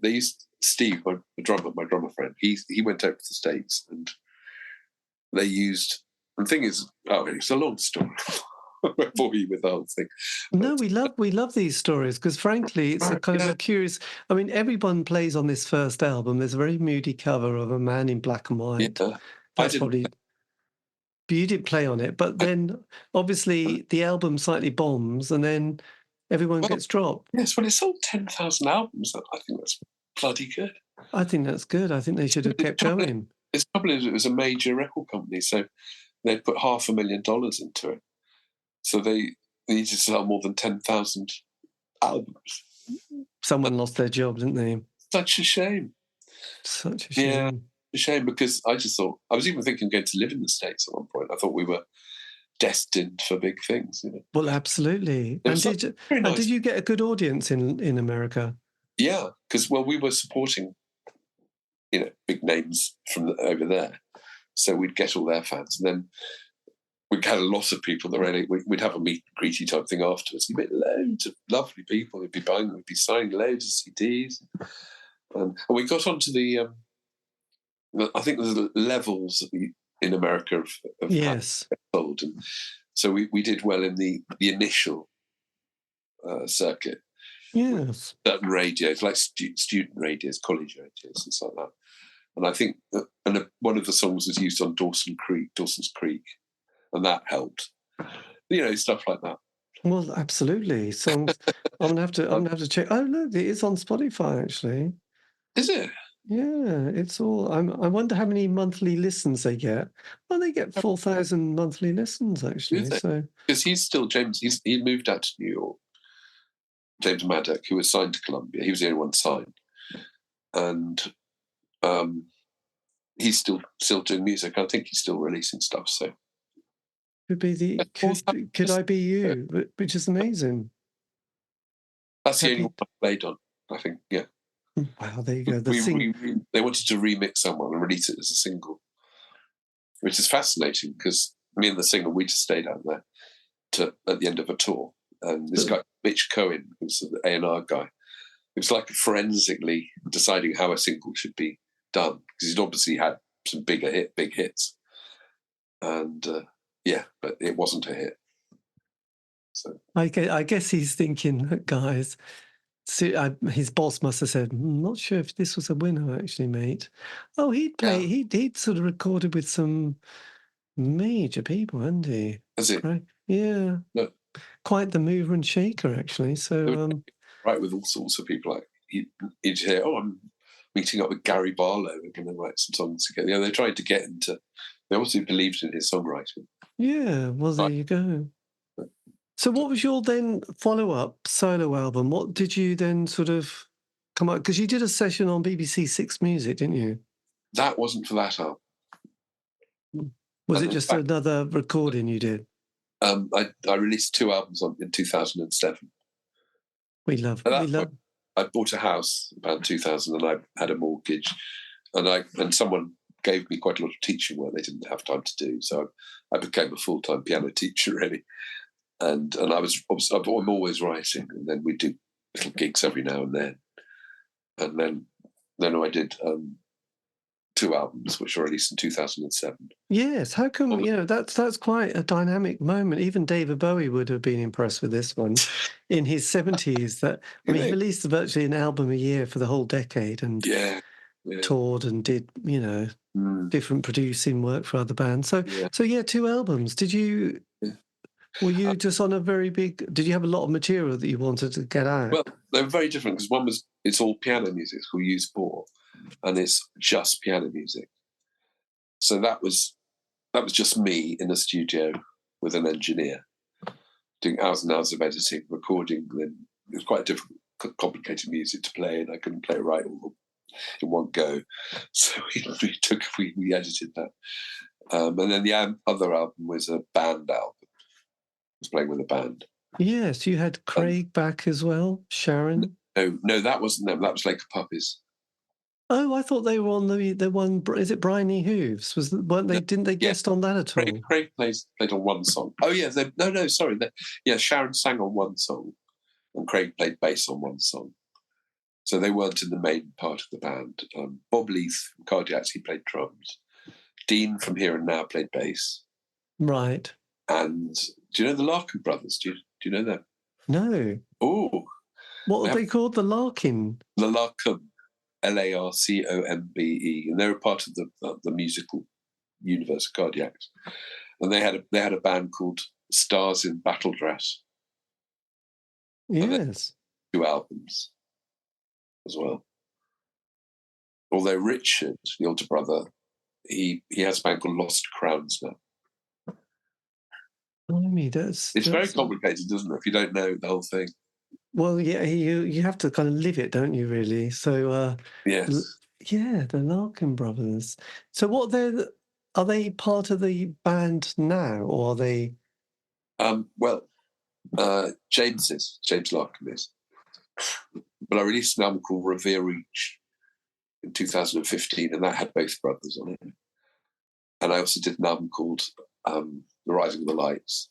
they used Steve, my drummer friend. He went over to the States, and they used. And the thing is, it's a long story. I won't bore you with the whole thing. No, we love these stories because, frankly, it's a kind of a curious. I mean, everyone plays on this first album. There's a very moody cover of a man in black and white. Yeah, That's probably. But you did play on it, but then obviously the album slightly bombs, and then everyone gets dropped. Yes, well, it sold 10,000 albums. I think that's bloody good. I think that's good. I think they should have kept going. It's probably it was a major record company, so they put $500,000 into it. So they needed to sell more than 10,000 albums. Someone lost their job, didn't they? Such a shame. Such a shame. Yeah, a shame, because I just thought, I was even thinking of going to live in the States at one point. I thought we were destined for big things. Well, absolutely. And did you get a good audience in America? Yeah, because we were supporting, big names from over there, so we'd get all their fans, and then we had a lot of people that we'd have a meet and greety type thing afterwards. You met loads of lovely people who'd be signing loads of CDs, and we got onto the. I think there's levels in America of yes. sold, and so we did well in the initial circuit. Yes, certain radios like student radios, college radios, and stuff like that. And I think one of the songs was used on Dawson's Creek, and that helped. Stuff like that. Well, absolutely. Songs. I'm gonna have to check. Oh look, it is on Spotify actually. Is it? Yeah, it's all. I wonder how many monthly listens they get. Well, they get 4,000 monthly listens actually. So because he's still James. He moved out to New York. James Maddock, who was signed to Columbia, he was the only one signed, and he's still doing music. I think he's still releasing stuff. So could be could I be you, which is amazing. That's the only one I played on, I think. Yeah. Wow, there you go. They wanted to remix someone and release it as a single, which is fascinating because me and the singer, we just stayed out there at the end of a tour. And this guy, Mitch Cohen, who's the A&R guy, it was like forensically deciding how a single should be done, because he'd obviously had some big hits. And but it wasn't a hit. So I guess he's thinking, guys, his boss must have said, I'm not sure if this was a winner, actually, mate. Oh, he'd sort of recorded with some Major people, isn't he? Has it? Great. Yeah. No, Quite the mover and shaker, actually. they So, would write with all sorts of people. Like you'd hear, "Oh, I'm meeting up with Gary Barlow. We're going to write some songs together." They tried to get into. They also believed in his songwriting. yeah, well, there you go. So what was your then follow-up solo album? What did you then sort of come up? Because you did a session on BBC Six Music, didn't you? That wasn't for that album. Was And it in just fact, another recording you did? I released 2 albums in 2007. We love, At we that love. point, I bought a house about 2000, and I had a mortgage, and someone gave me quite a lot of teaching work they didn't have time to do. So I became a full-time piano teacher, really. And I'm always writing, and then we do little gigs every now and then. And then I did 2 albums, which were released in 2007. Yes, how come, that's quite a dynamic moment. Even David Bowie would have been impressed with this one in his 70s. He released virtually an album a year for the whole decade and Yeah. toured and did, different producing work for other bands. So, Yeah. 2 albums. Were you just on a very big, did you have a lot of material that you wanted to get out? Well, they were very different because one was, it's all piano music, it's called Use 4, and it's just piano music. So that was just me in a studio with an engineer doing hours and hours of editing, recording. Then it was quite difficult, complicated music to play, and I couldn't play it right all in one go. So we edited that. And then the other album was a band album. I was playing with a band. Yes, you had Craig back as well, Sharon. No, that wasn't them. That was like Puppies. Oh, I thought they were on the one. Is it Bryony Hooves? Weren't they? Didn't they guest on that at all? Craig played on one song. Oh yeah, sorry. Sharon sang on one song, and Craig played bass on one song. So they weren't in the main part of the band. Bob Leith from Cardiacs, he played drums. Dean from Here and Now played bass. Right. And do you know the Larkin brothers? Do you know them? No. Oh. What are they called? The Larkin? The Larcombe. Larcombe, and they were part of the musical universe of Cardiacs. And they had a band called Stars in Battle Dress. Yes. 2 albums as well. Although Richard, the older brother, he has a band called Lost Crowns now. It's very complicated, isn't it? If you don't know the whole thing. Well, yeah, you have to kind of live it, don't you? Really. So yes, the Larkin brothers. So are they part of the band now, or are they? James Larkin is. But I released an album called Revere Reach in 2015, and that had both brothers on it. And I also did an album called The Rising of the Lights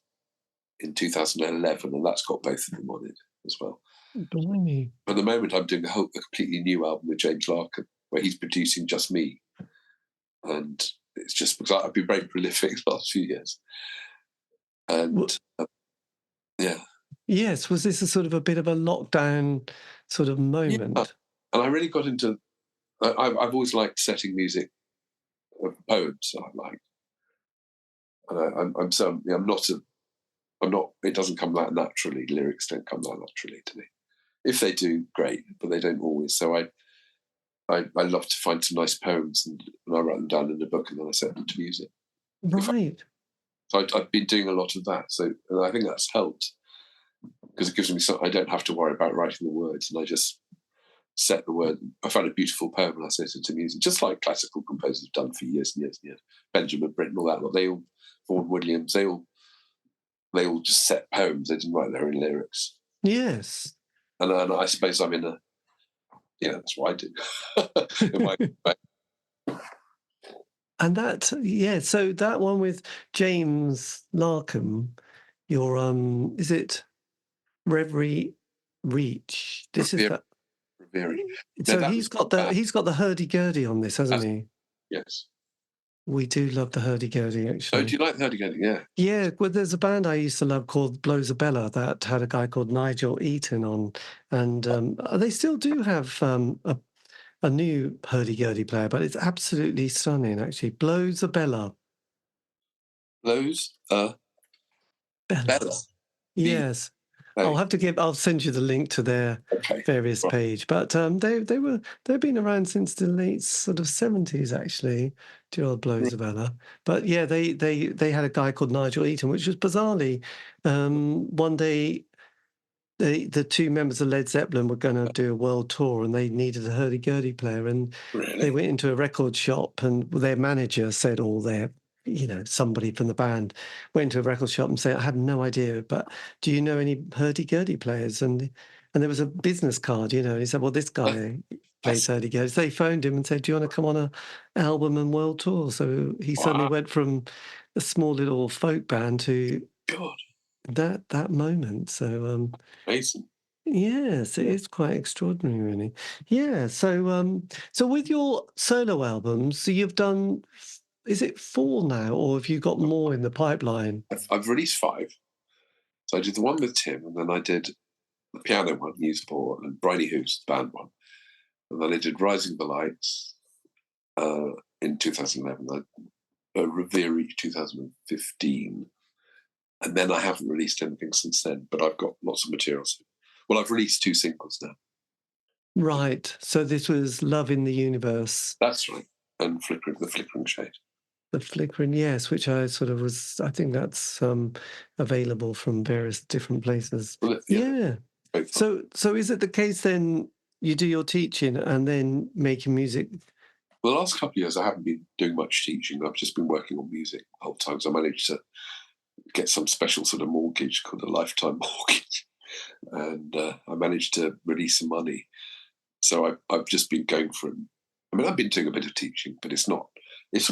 in 2011, and that's got both of them on it as well. Blimey. But at the moment, I'm doing a completely new album with James Larkin, where he's producing just me. And it's just because I've been very prolific the last few years. And yeah. Yes, was this a sort of a bit of a lockdown sort of moment? Yeah. And I really got into, I've always liked setting music of poems that I like. And I'm not, it doesn't come that naturally. Lyrics don't come that naturally to me. If they do, great, but they don't always. So I love to find some nice poems and I write them down in a book and then I set them to music. Right. So I've been doing a lot of that. So and I think that's helped because it gives me I don't have to worry about writing the words, and I just set the word. I found a beautiful poem and I set it to music, just like classical composers have done for years and years and years. Benjamin Britten, all that lot. They all, Vaughan Williams, they all just set poems. They didn't write their own lyrics. Yes. And I suppose I'm in that's what I do. And so that one with James Larkin, your is it Reverie Reach? This is that. So he's got the hurdy-gurdy on this, hasn't he? Yes. We do love the hurdy-gurdy, actually. Oh, do you like the hurdy-gurdy? Yeah. Yeah, well, there's a band I used to love called Blowsabella that had a guy called Nigel Eaton on, and they still do have a new hurdy-gurdy player, but it's absolutely stunning, actually. Blowsabella. Blows Bella. Bella. Yes. Oh, I'll send you the link to their okay. various Right. page. But they've been around since the late sort of 70s, actually, the old Blows of Ella. But yeah, they had a guy called Nigel Eaton, which was bizarrely, one day the two members of Led Zeppelin were going to do a world tour, and they needed a hurdy-gurdy player, and Really? they went into a record shop, and their manager said, or their, somebody from the band went to a record shop and said, I have no idea, but do you know any hurdy-gurdy players? And there was a business card, and he said, well, this guy plays hurdy-gurdy. So they phoned him and said, do you want to come on a album and world tour? So he suddenly went from a small little folk band to God, that moment. So amazing. yes, it is quite extraordinary, really. Yeah. So with your solo albums, so you've done, is it 4 now, or have you got more in the pipeline? I've released 5. So I did the one with Tim, and then I did the piano one, Newsport, and Bridie Hoos, the band one. And then I did Rising the Lights in 2011, Revere 2015. And then I haven't released anything since then, but I've got lots of materials. Well, I've released 2 singles now. Right. So this was Love in the Universe. That's right. And The Flickering Shade. The Flickering, yes, which I sort of was, I think that's available from various different places. Well, yeah. So is it the case then you do your teaching and then making music? Well, the last couple of years I haven't been doing much teaching. I've just been working on music the whole time. So I managed to get some special sort of mortgage called a lifetime mortgage. And I managed to release some money. So I've just been going for it. I mean, I've been doing a bit of teaching, but it's sort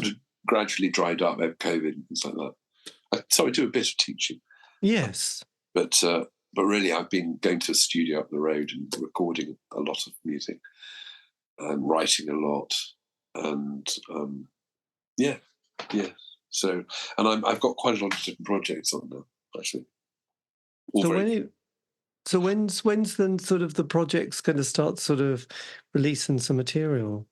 of gradually dried up over COVID and things like that. So I do a bit of teaching. Yes. But really I've been going to a studio up the road and recording a lot of music and writing a lot. And yeah. So, and I've got quite a lot of different projects on now, actually. So when's then sort of the project's going to start sort of releasing some material?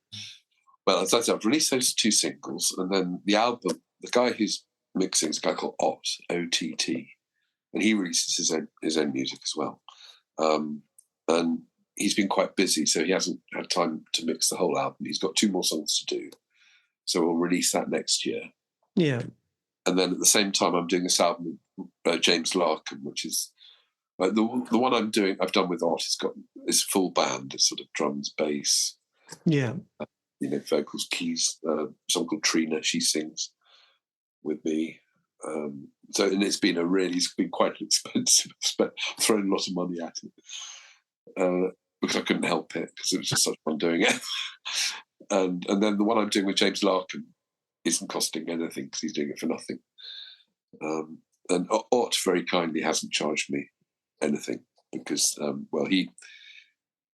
Well, as I said, I've released those 2 singles, and then the album, the guy who's mixing is a guy called Ott, O-T-T, and he releases his own music as well. And he's been quite busy, so he hasn't had time to mix the whole album. He's got 2 more songs to do, so we'll release that next year. Yeah. And then at the same time, I'm doing this album with James Larkin, which is the one I've done with Ott. It's got this full band. It's sort of drums, bass, yeah, vocals, keys. Someone called Trina, she sings with me. And it's been quite expensive. I've thrown a lot of money at it because I couldn't help it because it was just such fun doing it. and then the one I'm doing with James Larkin isn't costing anything because he's doing it for nothing. And Ott very kindly hasn't charged me anything because,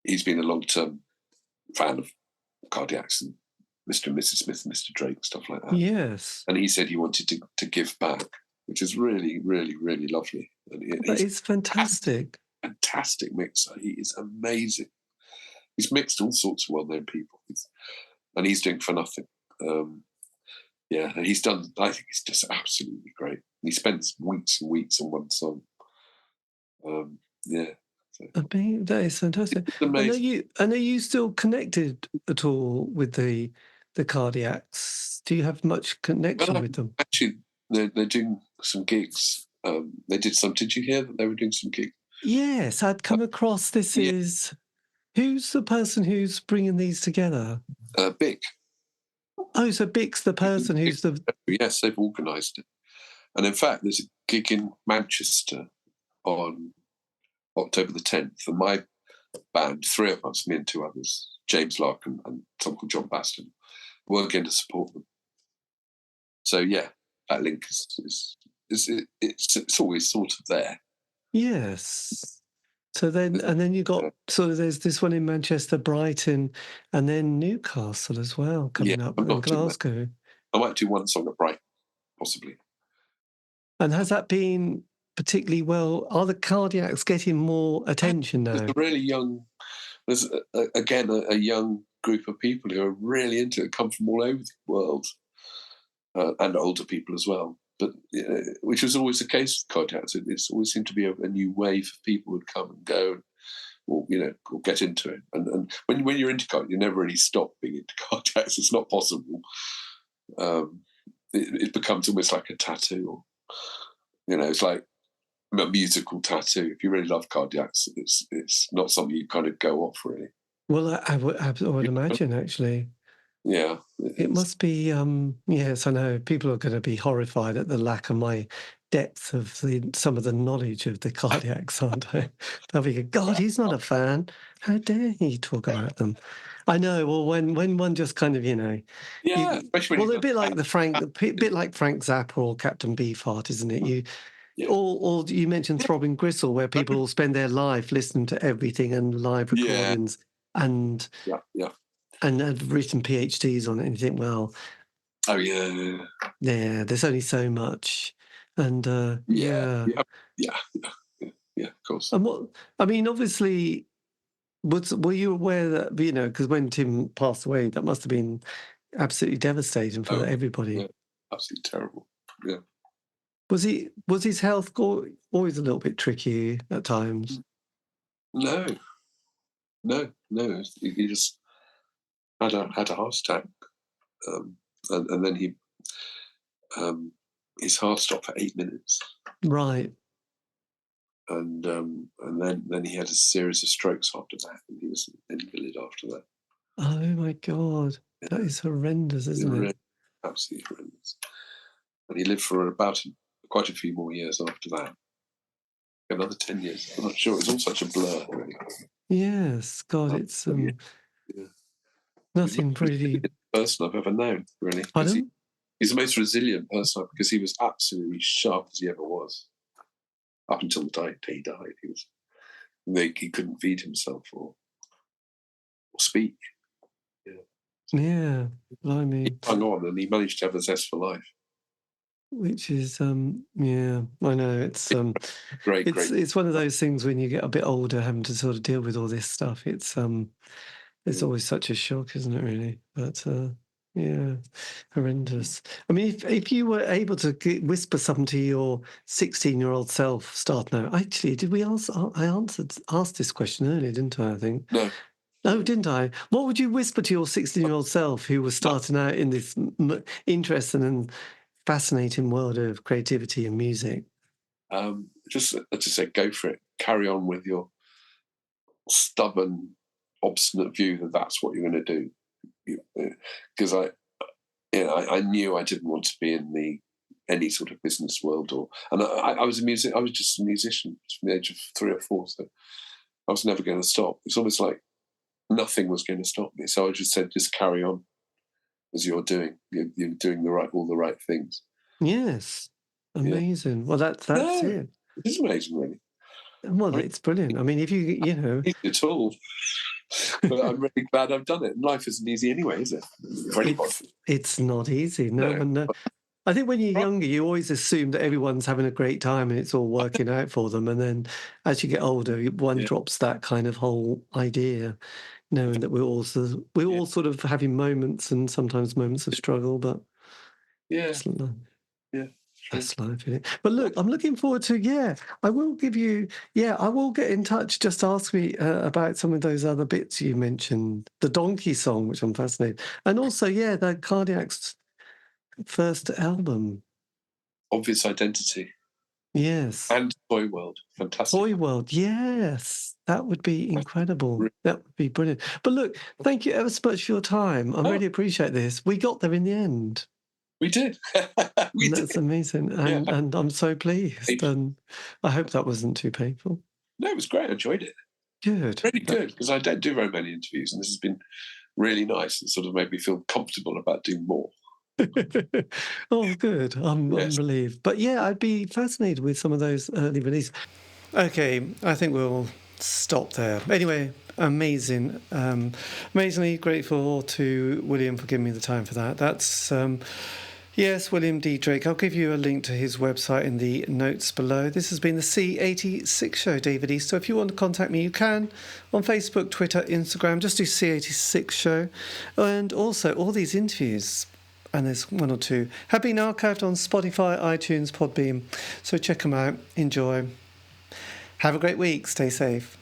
he's been a long-term fan of Cardiacs and Mr. and Mrs. Smith and Mr. Drake, stuff like that. Yes. And he said he wanted to give back, which is really, really, really lovely. And it's fantastic. Fantastic mixer. He is amazing. He's mixed all sorts of well-known people. And he's doing for nothing. And he's done, I think he's just absolutely great. He spends weeks and weeks on one song. I mean, that is fantastic. And are you still connected at all with the Cardiacs? Do you have much connection with them? Actually, they're doing some gigs. They did some. Did you hear that they were doing some gigs? Yes, I'd come across this. Is who's the person who's bringing these together? Bic. Oh, so Bic's the person who's the... Yes, they've organised it. And in fact, there's a gig in Manchester on October the 10th. And my band, 3 of us, me and 2 others, James Larkin and someone called John Baston, we're going to support them. So, yeah, that link it's always sort of there. Yes. So then you got sort of, there's this one in Manchester, Brighton, and then Newcastle as well coming up, and Glasgow. I might do one song at Brighton, possibly. And has that been particularly well? Are the Cardiacs getting more attention now? There's a really young, a young group of people who are really into it, come from all over the world, and older people as well. but which was always the case with cardiacs. It's always seemed to be a new wave of people who'd come and go, or or get into it. And when you're into cardiacs, you never really stop being into cardiacs. It's not possible. It becomes almost like a tattoo, or it's like a musical tattoo. If you really love cardiacs, it's not something you kind of go off really. Well, I would imagine, actually. Yeah. It must be, yes, I know. People are going to be horrified at the lack of my depth of some of the knowledge of the cardiacs, aren't they? They'll be going, God, he's not a fan. How dare he talk about them? I know. Well, when one just kind of, Yeah, especially when well, a bit like Frank Zappa or Captain Beefheart, isn't it? Or you mentioned Throbbing Gristle, where people will spend their life listening to everything and live recordings, and have written PhDs on it, and you think, well, oh yeah, there's only so much, and yeah, of course. And obviously, were you aware that because when Tim passed away, that must have been absolutely devastating for everybody. Yeah, absolutely terrible. Yeah. Was his health always a little bit tricky at times? No. He just had a heart attack, and then his heart stopped for 8 minutes. Right. And then he had a series of strokes after that, and he was invalid after that. Oh my God, that is horrendous, isn't it? Absolutely horrendous. And he lived for quite a few more years after that. Another 10 years. I'm not sure. It was all such a blur, really. Yes, God, it's nothing pretty. Person I've ever known, really. Pardon? He's the most resilient person because he was absolutely sharp as he ever was. Up until the day he died, he couldn't feed himself or speak. Yeah, blimey. He hung on and he managed to have a zest for life. Which is, I know it's great. It's one of those things when you get a bit older, having to sort of deal with all this stuff. It's always such a shock, isn't it? Really, but horrendous. I mean, if you were able to whisper something to your 16-year-old self, starting out. Actually, did we ask? I asked this question earlier, didn't I? I think. No. Oh, didn't I? What would you whisper to your 16-year-old self who was starting out in this interesting and fascinating world of creativity and music? Just to say, go for it. Carry on with your stubborn, obstinate view that that's what you're going to do. Because I knew I didn't want to be in any sort of business world, and I was I was just a musician from the age of 3 or 4, so I was never going to stop. It's almost like nothing was going to stop me. So I just said, just carry on as you're doing. You're doing all the right things. Yes, amazing. Well, that's it. It is amazing, really. Well, it's brilliant. I mean, if you at all. But I'm really glad I've done it. And life isn't easy anyway, is it? For anybody. It's not easy. No. I think when you're younger, you always assume that everyone's having a great time and it's all working out for them. And then as you get older, one drops that kind of whole idea, knowing that we're all sort of having moments and sometimes moments of struggle, but that's life. That's life, isn't it? But look, I'm looking forward to, I will get in touch. Just ask me about some of those other bits you mentioned. The Donkey song, which I'm fascinated. And also, the Cardiac's first album. Obvious Identity. Yes. And Toy World. Fantastic. Toy World, yes. That would be incredible. That would be brilliant. But look, thank you ever so much for your time. I really appreciate this. We got there in the end. We did. That's amazing. And I'm so pleased. And I hope that wasn't too painful. No, it was great. I enjoyed it. Good. Really good, because I don't do very many interviews, and this has been really nice. It sort of made me feel comfortable about doing more. Oh, good. I'm relieved. But I'd be fascinated with some of those early releases. Okay, I think we'll stop there. Anyway, amazing. Amazingly grateful to William for giving me the time for that. That's... Yes, William D. Drake. I'll give you a link to his website in the notes below. This has been the C86 Show, David Eastaugh. If you want to contact me, you can on Facebook, Twitter, Instagram. Just do C86 Show. And also, all these interviews and there's one or two have been archived on Spotify, iTunes, Podbean. So check them out. Enjoy. Have a great week. Stay safe.